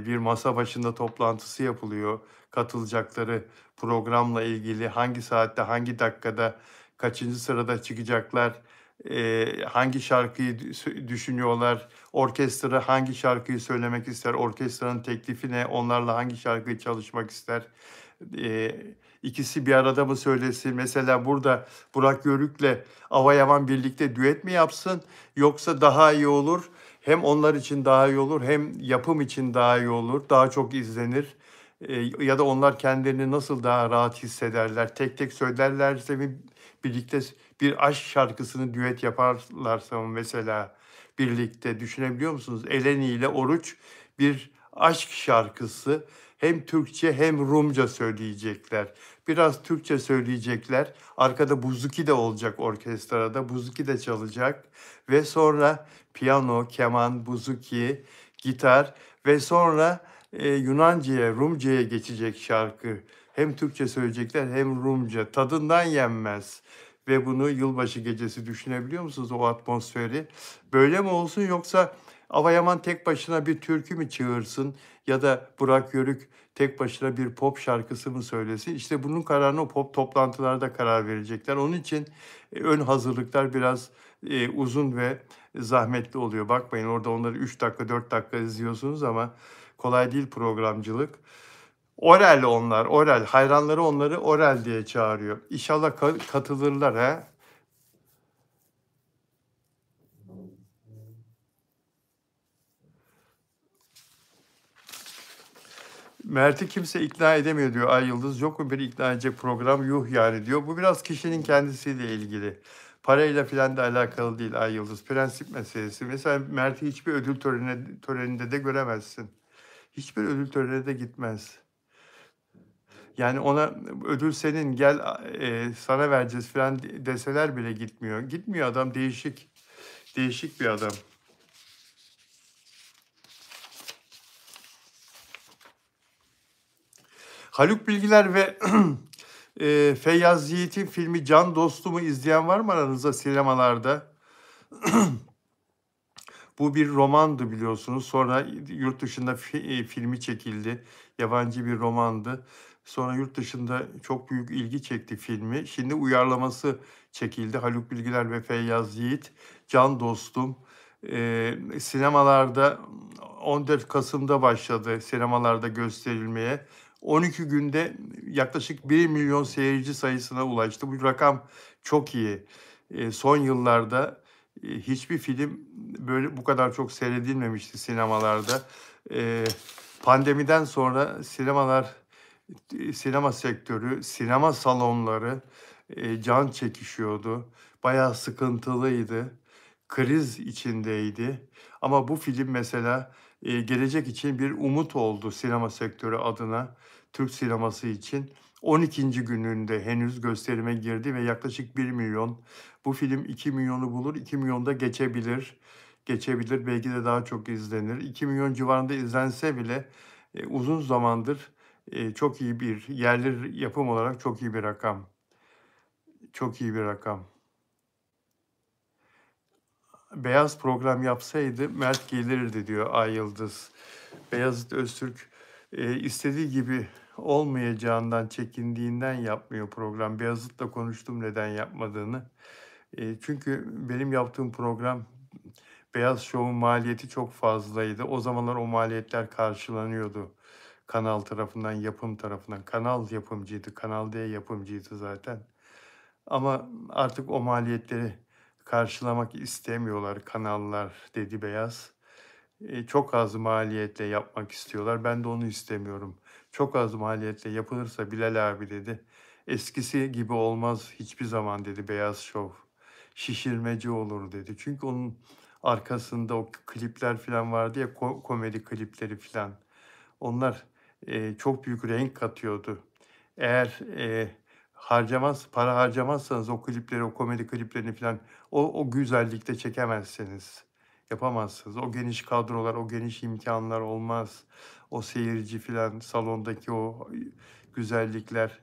Bir masa başında toplantısı yapılıyor. Katılacakları programla ilgili hangi saatte, hangi dakikada, kaçıncı sırada çıkacaklar, hangi şarkıyı düşünüyorlar, orkestra hangi şarkıyı söylemek ister, orkestranın teklifi ne, onlarla hangi şarkıyı çalışmak ister. İkisi bir arada mı söylesin? Mesela burada Burak Yörük'le Ava Yaman birlikte düet mi yapsın? Yoksa daha iyi olur. Hem onlar için daha iyi olur, hem yapım için daha iyi olur. Daha çok izlenir. Ya da onlar kendilerini nasıl daha rahat hissederler? Tek tek söylerlerse mi birlikte bir aşk şarkısını düet yaparlarsa mı mesela birlikte düşünebiliyor musunuz? Eleni ile Oruç bir aşk şarkısı hem Türkçe hem Rumca söyleyecekler. Biraz Türkçe söyleyecekler. Arkada buzuki de olacak orkestrada. Buzuki de çalacak. Ve sonra piyano, keman, buzuki, gitar ve sonra Yunanca'ya, Rumca'ya geçecek şarkı. Hem Türkçe söyleyecekler hem Rumca. Tadından yenmez. Ve bunu yılbaşı gecesi düşünebiliyor musunuz o atmosferi? Böyle mi olsun yoksa Ava Yaman tek başına bir türkü mü çığırsın ya da Burak Yörük tek başına bir pop şarkısı mı söylesin? İşte bunun kararını o pop toplantılarda karar verecekler. Onun için ön hazırlıklar biraz uzun ve zahmetli oluyor. Bakmayın orada onları 3 dakika 4 dakika izliyorsunuz ama kolay değil programcılık. Orel onlar, Orel. Hayranları onları Orel diye çağırıyor. İnşallah katılırlar ha. Mert'i kimse ikna edemiyor diyor Ay Yıldız. Yok mu bir ikna edecek program? Yuh yani diyor. Bu biraz kişinin kendisiyle ilgili. Parayla filan da alakalı değil Ay Yıldız. Prensip meselesi. Mesela Mert'i hiçbir ödül töreninde de göremezsin. Hiçbir ödül törenine de gitmez. Yani ona ödül senin gel sana vereceğiz falan deseler bile gitmiyor. Gitmiyor adam değişik. Değişik bir adam. Haluk Bilginer ve Feyyaz Yiğit'in filmi Can Dostum'u izleyen var mı aranızda sinemalarda? Bu bir romandı biliyorsunuz. Sonra yurt dışında filmi çekildi. Yabancı bir romandı. Sonra yurt dışında çok büyük ilgi çekti filmi. Şimdi uyarlaması çekildi. Haluk Bilginer ve Feyyaz Yiğit. Can Dostum. Sinemalarda 14 Kasım'da başladı sinemalarda gösterilmeye. 12 günde yaklaşık 1 milyon seyirci sayısına ulaştı. Bu rakam çok iyi. Son yıllarda hiçbir film böyle bu kadar çok seyredilmemişti sinemalarda. Pandemiden sonra sinema sektörü, sinema salonları can çekişiyordu. Bayağı sıkıntılıydı. Kriz içindeydi. Ama bu film mesela gelecek için bir umut oldu sinema sektörü adına, Türk sineması için. 12. gününde henüz gösterime girdi ve yaklaşık 1 milyon. Bu film 2 milyonu bulur, 2 milyon da geçebilir. Geçebilir, belki de daha çok izlenir. 2 milyon civarında izlense bile uzun zamandır çok iyi bir yerli yapım olarak çok iyi bir rakam. Çok iyi bir rakam. Beyaz program yapsaydı Mert gelirdi diyor Ay Yıldız. Beyazıt Öztürk istediği gibi olmayacağından, çekindiğinden yapmıyor program. Beyazıt'la konuştum neden yapmadığını. Çünkü benim yaptığım program Beyaz Show'un maliyeti çok fazlaydı. O zamanlar o maliyetler karşılanıyordu. Kanal tarafından, yapım tarafından. Kanal yapımcıydı, Kanal D yapımcıydı zaten. Ama artık o maliyetleri karşılamak istemiyorlar kanallar dedi Beyaz. Çok az maliyetle yapmak istiyorlar. Ben de onu istemiyorum. Çok az maliyetle yapılırsa Bilal abi dedi. Eskisi gibi olmaz hiçbir zaman dedi Beyaz Şov. Şişirmeci olur dedi. Çünkü onun arkasında o klipler falan vardı ya komedi klipleri falan. Onlar çok büyük renk katıyordu. Eğer para harcamazsanız o klipleri, o komedi kliplerini falan o güzellikte çekemezsiniz. Yapamazsınız. O geniş kadrolar, o geniş imkanlar olmaz. O seyirci falan, salondaki o güzellikler,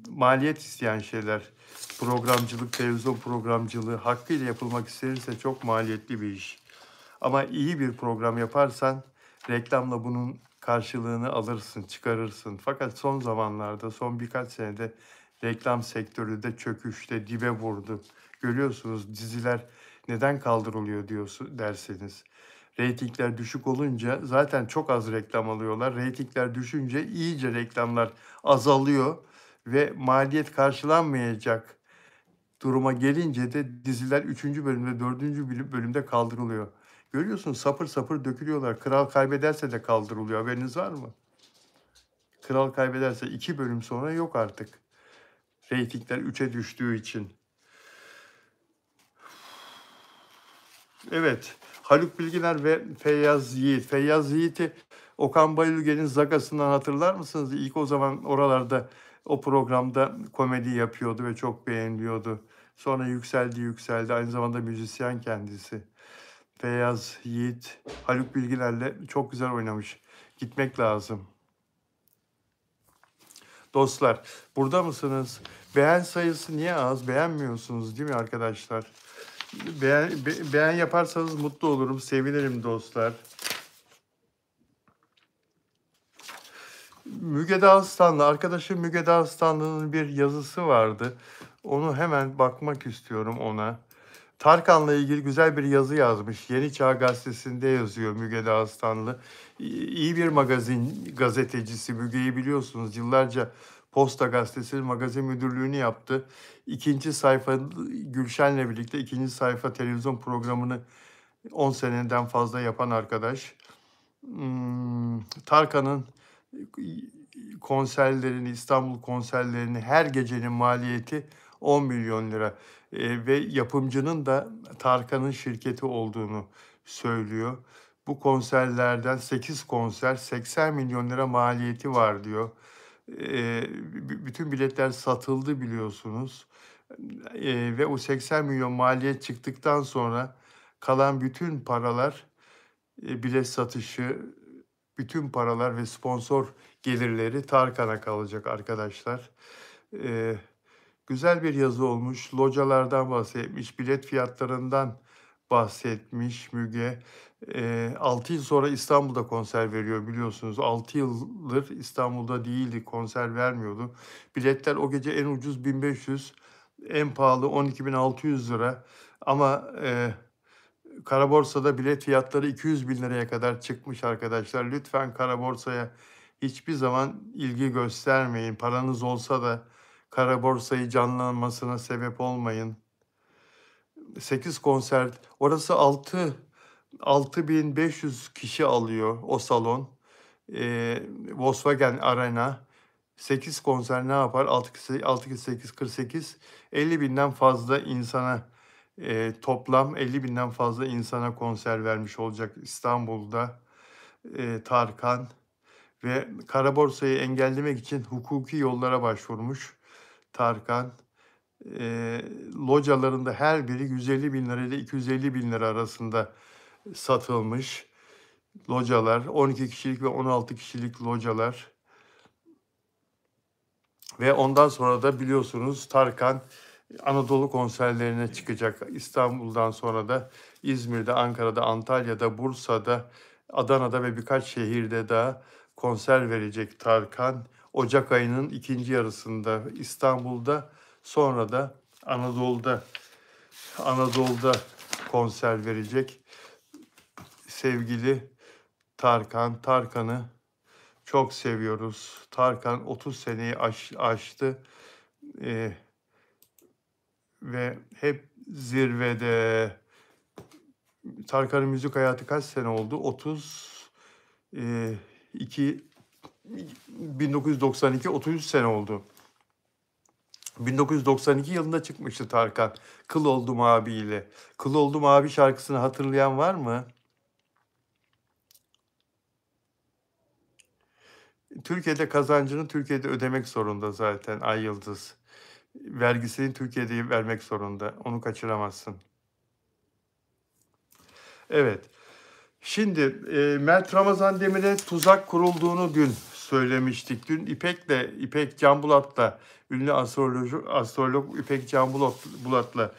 maliyet isteyen şeyler. Programcılık, televizyon programcılığı hakkıyla yapılmak istenirse çok maliyetli bir iş. Ama iyi bir program yaparsan reklamla bunun karşılığını alırsın, çıkarırsın. Fakat son zamanlarda, son birkaç senede reklam sektörü de çöküşte, dibe vurdu. Görüyorsunuz diziler neden kaldırılıyor derseniz. Reytingler düşük olunca zaten çok az reklam alıyorlar. Reytingler düşünce iyice reklamlar azalıyor ve maliyet karşılanmayacak duruma gelince de diziler 3. bölümde, 4. bölümde kaldırılıyor. Görüyorsunuz sapır sapır dökülüyorlar. Kral kaybederse de kaldırılıyor. Haberiniz var mı? Kral kaybederse 2 bölüm sonra yok artık. Reytingler 3'e düştüğü için. Evet, Haluk Bilginer ve Feyyaz Yiğit. Feyyaz Yiğit'i Okan Bayülgen'in Zagası'ndan hatırlar mısınız? İlk o zaman oralarda o programda komedi yapıyordu ve çok beğeniliyordu. Sonra yükseldi. Aynı zamanda müzisyen kendisi. Feyyaz Yiğit, Haluk Bilginer'le çok güzel oynamış. Gitmek lazım. Dostlar, burada mısınız? Beğen sayısı niye az? Beğenmiyorsunuz değil mi arkadaşlar? Beğen yaparsanız mutlu olurum, sevinirim dostlar. Müge Dağıstanlı, arkadaşım Müge Dağıstanlı'nın bir yazısı vardı. Onu hemen bakmak istiyorum ona. Tarkan'la ilgili güzel bir yazı yazmış. Yeni Çağ Gazetesi'nde yazıyor Müge Dağıstanlı. İyi bir gazetecisi. Müge'yi biliyorsunuz. Yıllarca Posta Gazetesi'nin magazin müdürlüğünü yaptı. İkinci sayfa Gülşen'le birlikte ikinci sayfa televizyon programını 10 seneden fazla yapan arkadaş. Tarkan'ın konserlerini, İstanbul konserlerini her gecenin maliyeti 10 milyon lira. Ve yapımcının da Tarkan'ın şirketi olduğunu söylüyor. Bu konserlerden 8 konser 80 milyon lira maliyeti var diyor. Bütün biletler satıldı biliyorsunuz. Ve o 80 milyon maliyet çıktıktan sonra kalan bütün paralar bilet satışı, bütün paralar ve sponsor gelirleri Tarkan'a kalacak arkadaşlar. Güzel bir yazı olmuş. Localardan bahsetmiş, bilet fiyatlarından bahsetmiş Müge. 6 yıl sonra İstanbul'da konser veriyor biliyorsunuz. 6 yıldır İstanbul'da değildi, konser vermiyordu. Biletler o gece en ucuz 1500, en pahalı 12.600 lira. Ama kara borsada bilet fiyatları 200 bin liraya kadar çıkmış arkadaşlar. Lütfen kara borsaya hiçbir zaman ilgi göstermeyin. Paranız olsa da kara borsayı canlanmasına sebep olmayın. 8 konser, orası 6.500 kişi alıyor o salon. Volkswagen Arena. 8 konser ne yapar? 6 8 48, 50 binden fazla insana, toplam 50 binden fazla insana konser vermiş olacak İstanbul'da Tarkan. Ve kara borsayı engellemek için hukuki yollara başvurmuş Tarkan. Localarında her biri 150 bin lira ile 250 bin lira arasında satılmış localar. 12 kişilik ve 16 kişilik localar. Ve ondan sonra da biliyorsunuz Tarkan Anadolu konserlerine çıkacak. İstanbul'dan sonra da İzmir'de, Ankara'da, Antalya'da, Bursa'da, Adana'da ve birkaç şehirde daha konser verecek Tarkan. Ocak ayının ikinci yarısında İstanbul'da, sonra da Anadolu'da konser verecek. Sevgili Tarkan'ı çok seviyoruz. Tarkan 30 seneyi aştı ve hep zirvede. Tarkan'ın müzik hayatı kaç sene oldu? 1992, 33 sene oldu. 1992 yılında çıkmıştı Tarkan. Kıl Oldum Abi ile. Kıl Oldum Abi şarkısını hatırlayan var mı? Türkiye'de kazancını Türkiye'de ödemek zorunda zaten Ay Yıldız. Vergisini Türkiye'de vermek zorunda. Onu kaçıramazsın. Evet. Şimdi Mert Ramazan Demir'e tuzak kurulduğunu dün söylemiştik. Dün İpek Canbulat'la, ünlü astrolog İpek Canbulat'la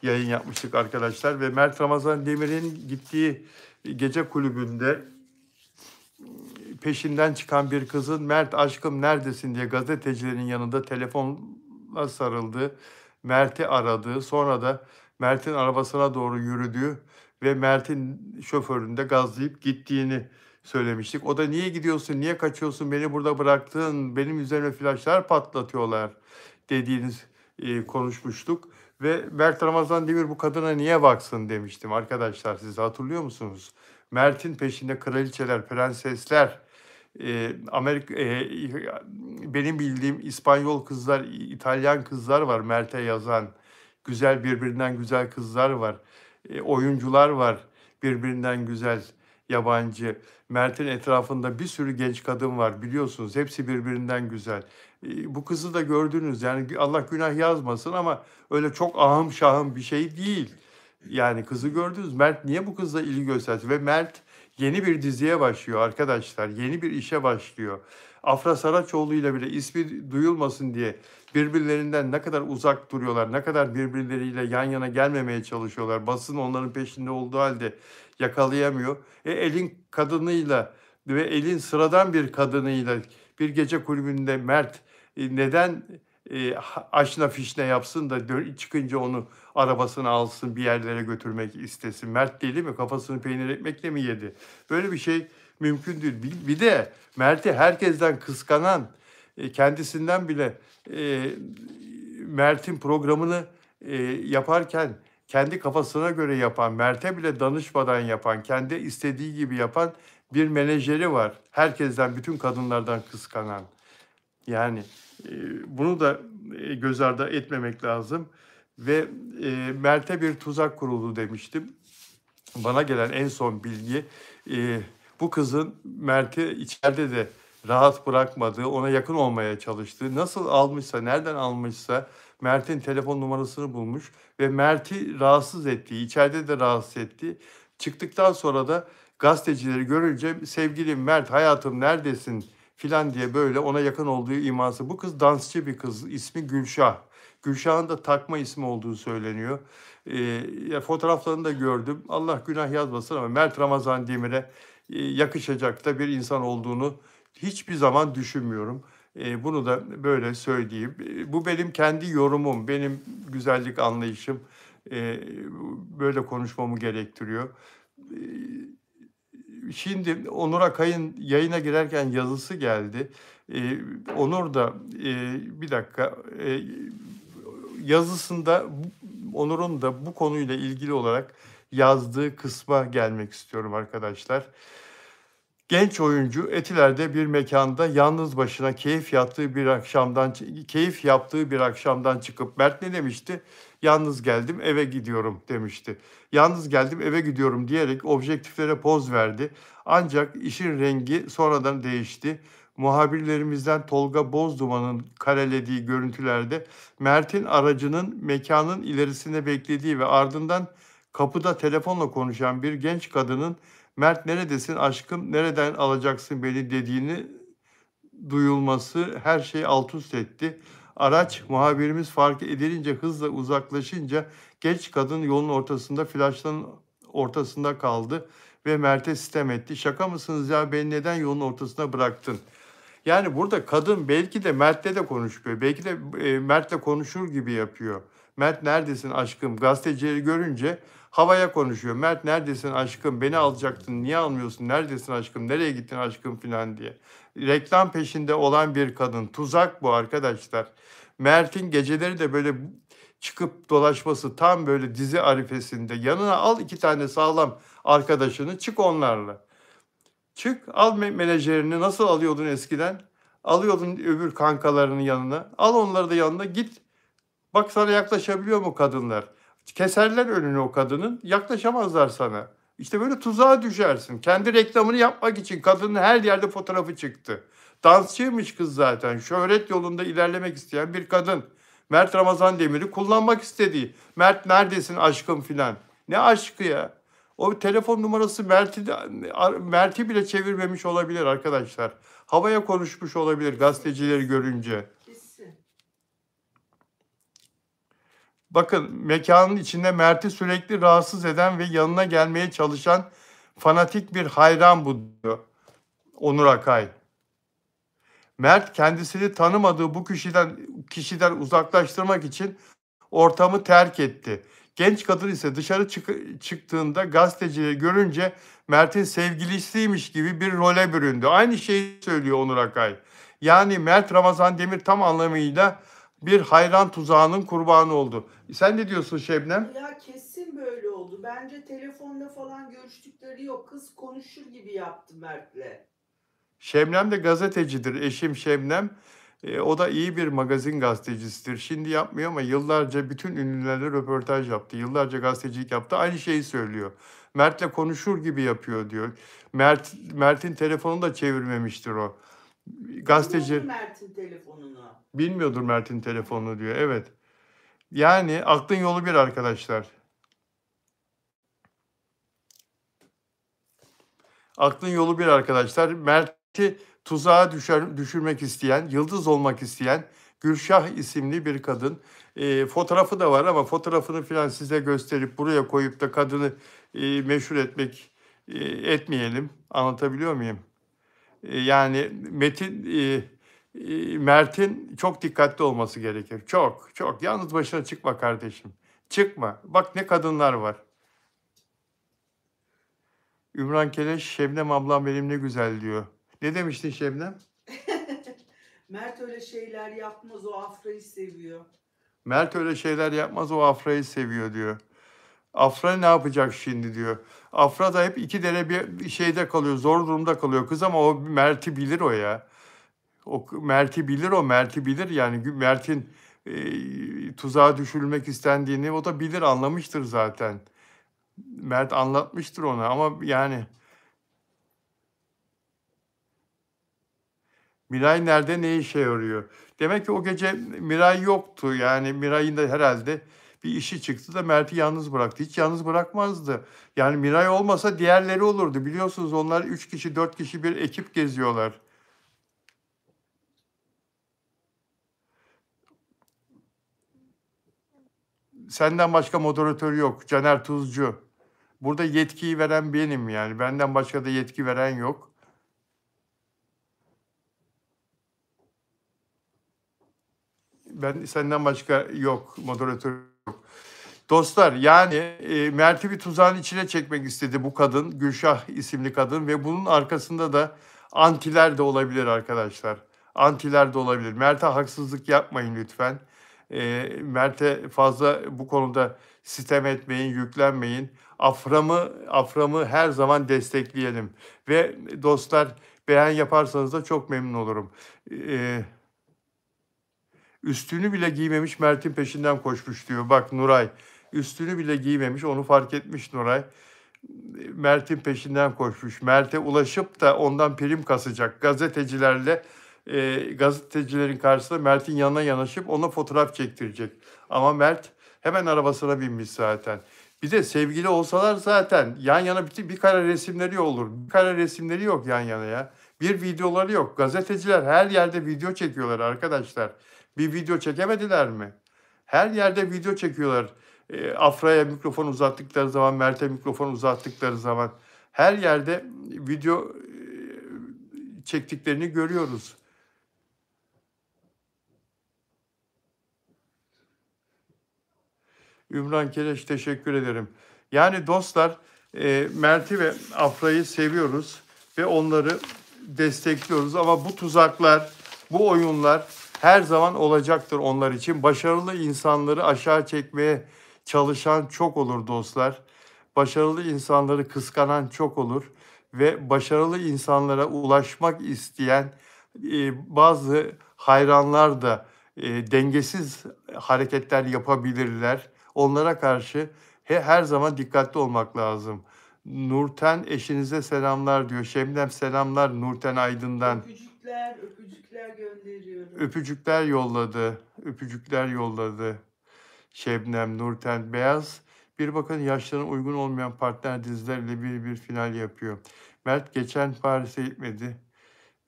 yayın yapmıştık arkadaşlar. Ve Mert Ramazan Demir'in gittiği gece kulübünde peşinden çıkan bir kızın Mert aşkım neredesin diye gazetecilerin yanında telefonla sarıldığı, Mert'i aradığı, sonra da Mert'in arabasına doğru yürüdüğü ve Mert'in şoföründe gazlayıp gittiğini söylemiştik. O da niye gidiyorsun, niye kaçıyorsun, beni burada bıraktın, benim üzerime flaşlar patlatıyorlar dediğiniz konuşmuştuk. Ve Mert Ramazan Demir bu kadına niye baksın demiştim arkadaşlar, siz hatırlıyor musunuz? Mert'in peşinde kraliçeler, prensesler, benim bildiğim İspanyol kızlar, İtalyan kızlar var Mert'e yazan. Güzel, birbirinden güzel kızlar var. Oyuncular var birbirinden güzel, yabancı. Mert'in etrafında bir sürü genç kadın var biliyorsunuz. Hepsi birbirinden güzel. Bu kızı da gördünüz. Yani Allah günah yazmasın ama öyle çok ahım şahım bir şey değil. Yani kızı gördünüz. Mert niye bu kızla ilgi göstersin? Ve Mert yeni bir diziye başlıyor arkadaşlar. Yeni bir işe başlıyor. Afra Saraçoğlu ile bile ismi duyulmasın diye birbirlerinden ne kadar uzak duruyorlar, ne kadar birbirleriyle yan yana gelmemeye çalışıyorlar. Basın onların peşinde olduğu halde yakalayamıyor. Elin kadınıyla ve elin sıradan bir kadınıyla bir gece kulübünde Mert neden aşna fişne yapsın da çıkınca onu arabasına alsın, bir yerlere götürmek istesin? Mert deli mi? Kafasını peynir ekmekle mi yedi? Böyle bir şey mümkün değil. Bir de Mert'i herkesten kıskanan, kendisinden bile Mert'in programını yaparken kendi kafasına göre yapan, Mert'e bile danışmadan yapan, kendi istediği gibi yapan bir menajeri var. Herkesten, bütün kadınlardan kıskanan. Yani bunu da göz ardı etmemek lazım. Ve Mert'e bir tuzak kuruldu demiştim. Bana gelen en son bilgi, bu kızın Mert'i içeride de rahat bırakmadığı, ona yakın olmaya çalıştığı, nasıl almışsa, nereden almışsa Mert'in telefon numarasını bulmuş ve Mert'i rahatsız ettiği, içeride de rahatsız ettiği, çıktıktan sonra da gazetecileri görünce sevgili Mert hayatım neredesin filan diye böyle ona yakın olduğu iması. Bu kız dansçı bir kız. İsmi Gülşah. Gülşah'ın da takma ismi olduğu söyleniyor. Ya fotoğraflarını da gördüm. Allah günah yazmasın ama Mert Ramazan Demir'e yakışacak da bir insan olduğunu hiçbir zaman düşünmüyorum. Bunu da böyle söyleyeyim. Bu benim kendi yorumum, benim güzellik anlayışım böyle konuşmamı gerektiriyor. Şimdi Onur Akay'ın yayına girerken yazısı geldi. Onur da bir dakika yazısında Onur'un da bu konuyla ilgili olarak yazdığı kısma gelmek istiyorum arkadaşlar. Genç oyuncu Etiler'de bir mekanda yalnız başına keyif yaptığı bir akşamdan çıkıp Mert ne demişti? Yalnız geldim eve gidiyorum demişti. Yalnız geldim eve gidiyorum diyerek objektiflere poz verdi. Ancak işin rengi sonradan değişti. Muhabirlerimizden Tolga Bozduman'ın karelediği görüntülerde Mert'in aracının mekanın ilerisinde beklediği ve ardından kapıda telefonla konuşan bir genç kadının Mert neredesin aşkım, nereden alacaksın beni dediğini duyulması her şeyi alt üst etti. Araç muhabirimiz fark edilince hızla uzaklaşınca genç kadın yolun ortasında flaşların ortasında kaldı ve Mert'e sitem etti. Şaka mısınız ya beni neden yolun ortasına bıraktın? Yani burada kadın belki de Mert'le de konuşmuyor. Belki de Mert'le konuşur gibi yapıyor. Mert neredesin aşkım? Gazetecileri görünce havaya konuşuyor. Mert neredesin aşkım? Beni alacaktın. Niye almıyorsun? Neredesin aşkım? Nereye gittin aşkım filan diye. Reklam peşinde olan bir kadın. Tuzak bu arkadaşlar. Mert'in geceleri de böyle çıkıp dolaşması tam böyle dizi arifesinde. Yanına al 2 tane sağlam arkadaşını çık onlarla. Çık al menajerini nasıl alıyordun eskiden? Alıyordun öbür kankalarının yanına. Al onları da yanına git. Bak sana yaklaşabiliyor mu kadınlar? Keserler önünü o kadının yaklaşamazlar sana. İşte böyle tuzağa düşersin. Kendi reklamını yapmak için kadının her yerde fotoğrafı çıktı. Dansçıymış kız zaten. Şöhret yolunda ilerlemek isteyen bir kadın. Mert Ramazan Demir'i kullanmak istediği. Mert neredesin aşkım filan. Ne aşkı ya? O telefon numarası Mert'i bile çevirmemiş olabilir arkadaşlar. Havaya konuşmuş olabilir gazetecileri görünce. Kesin. Bakın mekanın içinde Mert'i sürekli rahatsız eden ve yanına gelmeye çalışan fanatik bir hayran bu diyor Onur Akay. Mert kendisini tanımadığı bu kişiden uzaklaştırmak için ortamı terk etti. Genç kadın ise dışarı çıktığında gazetecileri görünce Mert'in sevgilisiymiş gibi bir role büründü. Aynı şeyi söylüyor Onur Akay. Yani Mert Ramazan Demir tam anlamıyla bir hayran tuzağının kurbanı oldu. Sen ne diyorsun Şebnem? Ya kesin böyle oldu. Bence telefonda falan görüştükleri yok. Kız konuşur gibi yaptı Mert'le. Şebnem de gazetecidir. Eşim Şebnem. O da iyi bir magazin gazetecisidir. Şimdi yapmıyor ama yıllarca bütün ünlülerle röportaj yaptı. Yıllarca gazetecilik yaptı. Aynı şeyi söylüyor. Mert'le konuşur gibi yapıyor diyor. Mert'in telefonunu da çevirmemiştir o. Gazeteci Bilmiyorum Mert'in telefonunu. bilmiyordur Mert'in telefonunu diyor. Evet. Yani aklın yolu bir arkadaşlar. Aklın yolu bir arkadaşlar. Mert'i tuzağa düşürmek isteyen, yıldız olmak isteyen Gülşah isimli bir kadın. Fotoğrafı da var ama fotoğrafını falan size gösterip buraya koyup da kadını meşhur etmeyelim. Anlatabiliyor muyum? Yani Mert'in çok dikkatli olması gerekir. Çok, çok. Yalnız başına çıkma kardeşim. Çıkma. Bak ne kadınlar var. Ümran Keleş, Şebnem ablam benim ne güzel diyor. Ne demiştin Şebnem? Mert öyle şeyler yapmaz. O Afra'yı seviyor. Mert öyle şeyler yapmaz, o Afra'yı seviyor diyor. Afra ne yapacak şimdi diyor. Afra da hep iki dere bir şeyde kalıyor, zor durumda kalıyor kız ama o Mert'i bilir o ya. O Mert'i bilir o, Mert'i bilir yani Mert'in tuzağa düşürülmek istendiğini o da bilir, anlamıştır zaten. Mert anlatmıştır ona ama yani Miray nerede ne işe yarıyor? Demek ki o gece Miray yoktu. Yani Miray'ın da herhalde bir işi çıktı da Mert'i yalnız bıraktı. Hiç yalnız bırakmazdı. Yani Miray olmasa diğerleri olurdu. Biliyorsunuz onlar 3 kişi 4 kişi bir ekip geziyorlar. Senden başka moderatör yok. Caner Tuzcu. Burada yetkiyi veren benim yani. Benden başka da yetki veren yok. Ben senden başka yok. Moderatör yok. Dostlar yani Mert'i bir tuzağın içine çekmek istedi bu kadın. Gülşah isimli kadın ve bunun arkasında da antiler de olabilir arkadaşlar. Antiler de olabilir. Mert'e haksızlık yapmayın lütfen. Mert'e fazla bu konuda sitem etmeyin, yüklenmeyin. Afram'ı her zaman destekleyelim. Ve dostlar beğen yaparsanız da çok memnun olurum. Üstünü bile giymemiş Mert'in peşinden koşmuş diyor. Bak Nuray, üstünü bile giymemiş, onu fark etmiş Nuray. Mert'in peşinden koşmuş. Mert'e ulaşıp da ondan prim kasacak. Gazetecilerin karşısında Mert'in yanına yanaşıp ona fotoğraf çektirecek. Ama Mert hemen arabasına binmiş zaten. Bir de sevgili olsalar zaten yan yana bir kare resimleri olur. Bir kare resimleri yok yan yana ya. Bir videoları yok. Gazeteciler her yerde video çekiyorlar arkadaşlar. Bir video çekemediler mi? Her yerde video çekiyorlar. Afra'ya mikrofon uzattıkları zaman, Mert'e mikrofon uzattıkları zaman her yerde video çektiklerini görüyoruz. Ümran Keleş teşekkür ederim. Yani dostlar Mert'i ve Afra'yı seviyoruz ve onları destekliyoruz ama bu tuzaklar, bu oyunlar her zaman olacaktır onlar için. Başarılı insanları aşağı çekmeye çalışan çok olur dostlar. Başarılı insanları kıskanan çok olur ve başarılı insanlara ulaşmak isteyen bazı hayranlar da dengesiz hareketler yapabilirler. Onlara karşı her zaman dikkatli olmak lazım. Nurten eşinize selamlar diyor. Şebnem selamlar Nurten Aydın'dan. Öpücükler gönderiyorum. Öpücükler yolladı. Öpücükler yolladı. Şebnem, Nurten, Beyaz. Bir bakın yaşlarına uygun olmayan partner dizilerle bir final yapıyor. Mert geçen Paris'e gitmedi.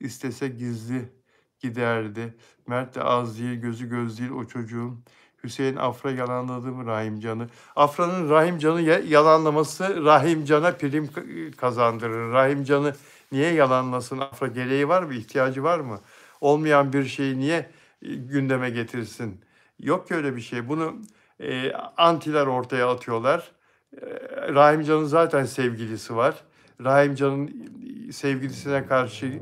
İstese gizli giderdi. Mert de ağız değil, gözü göz değil o çocuğun. Hüseyin Afra yalanladı mı Rahimcan'ı? Afra'nın Rahimcan'ı yalanlaması Rahimcan'a prim kazandırır. Rahimcan'ı niye yalanlasın? Afra gereği var mı? İhtiyacı var mı? Olmayan bir şeyi niye gündeme getirsin? Yok ki öyle bir şey. Bunu antiler ortaya atıyorlar. Rahimcan'ın zaten sevgilisi var. Rahimcan'ın sevgilisine karşı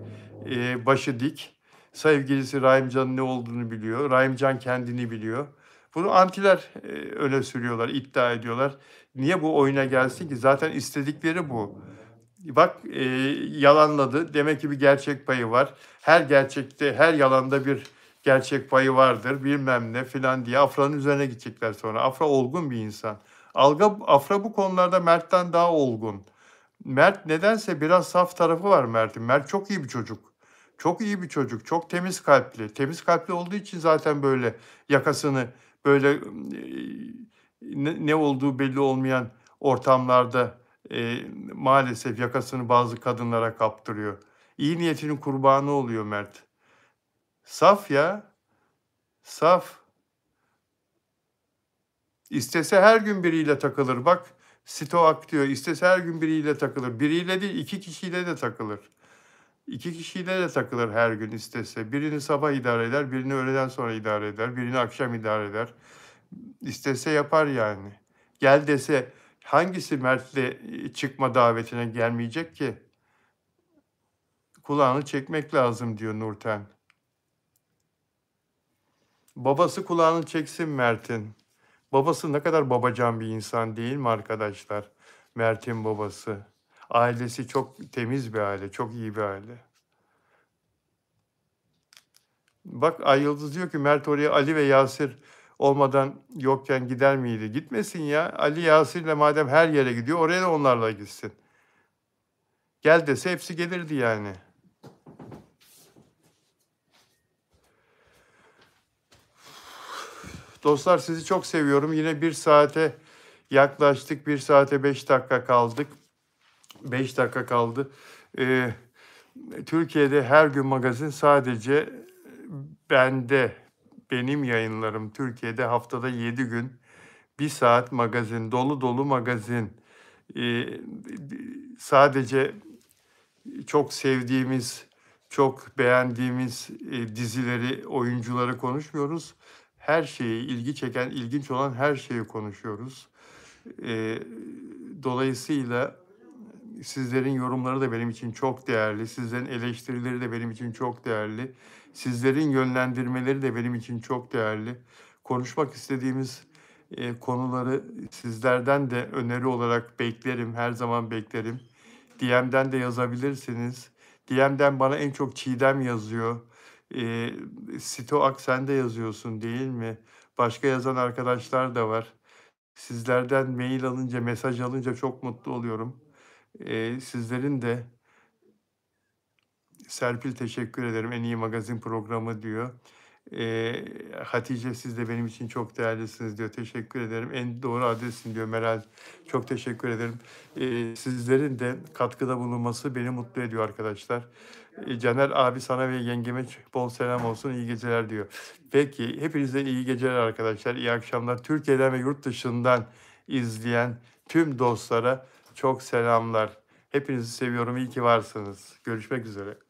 başı dik. Sevgilisi Rahimcan'ın ne olduğunu biliyor. Rahimcan kendini biliyor. Bunu antiler öne sürüyorlar, iddia ediyorlar. Niye bu oyuna gelsin ki? Zaten istedikleri bu. Bak yalanladı. Demek ki bir gerçek payı var. Her gerçekte, her yalanda bir gerçek payı vardır. Bilmem ne filan diye Afra'nın üzerine gidecekler sonra. Afra olgun bir insan. Afra bu konularda Mert'ten daha olgun. Mert nedense biraz saf tarafı var Mert'in. Mert çok iyi bir çocuk. Çok iyi bir çocuk. Çok temiz kalpli. Temiz kalpli olduğu için zaten böyle yakasını böyle ne olduğu belli olmayan ortamlarda maalesef yakasını bazı kadınlara kaptırıyor. İyi niyetinin kurbanı oluyor Mert. Saf ya. Saf. İstese her gün biriyle takılır. Bak Stoak diyor. İstese her gün biriyle takılır. Biriyle değil 2 kişiyle de takılır. 2 kişiyle de takılır her gün istese. Birini sabah idare eder, birini öğleden sonra idare eder, birini akşam idare eder. İstese yapar yani. Gel dese hangisi Mert'le çıkma davetine gelmeyecek ki? Kulağını çekmek lazım diyor Nurten. Babası kulağını çeksin Mert'in. Babası ne kadar babacan bir insan değil mi arkadaşlar? Mert'in babası. Ailesi çok temiz bir aile, çok iyi bir aile. Bak Ay Yıldız diyor ki Mert oraya Ali ve Yasir olmadan yokken gider miydi? Gitmesin ya. Ali Yasir'le madem her yere gidiyor oraya da onlarla gitsin. Gel dese hepsi gelirdi yani. Dostlar sizi çok seviyorum. Yine 1 saate yaklaştık. 1 saate 5 dakika kaldık. 5 dakika kaldı. Türkiye'de her gün magazin sadece benim yayınlarım. Türkiye'de haftada 7 gün Bir Saat Magazin, Dolu Dolu Magazin. Sadece çok sevdiğimiz, çok beğendiğimiz dizileri, oyuncuları konuşmuyoruz. Her şeyi, ilgi çeken, ilginç olan her şeyi konuşuyoruz. Dolayısıyla sizlerin yorumları da benim için çok değerli. Sizlerin eleştirileri de benim için çok değerli. Sizlerin yönlendirmeleri de benim için çok değerli. Konuşmak istediğimiz konuları sizlerden de öneri olarak beklerim. Her zaman beklerim. DM'den de yazabilirsiniz. DM'den bana en çok Çiğdem yazıyor. Stoak sen de yazıyorsun değil mi? Başka yazan arkadaşlar da var. Sizlerden mail alınca, mesaj alınca çok mutlu oluyorum. Sizlerin de Serpil teşekkür ederim. En iyi magazin programı diyor. Hatice siz de benim için çok değerlisiniz diyor. Teşekkür ederim. En doğru adresin diyor Meral. Çok teşekkür ederim. Sizlerin de katkıda bulunması beni mutlu ediyor arkadaşlar. Caner abi sana ve yengeme bol selam olsun. İyi geceler diyor. Peki hepinize iyi geceler arkadaşlar. İyi akşamlar. Türkiye'den ve yurt dışından izleyen tüm dostlara çok selamlar. Hepinizi seviyorum. İyi ki varsınız. Görüşmek üzere.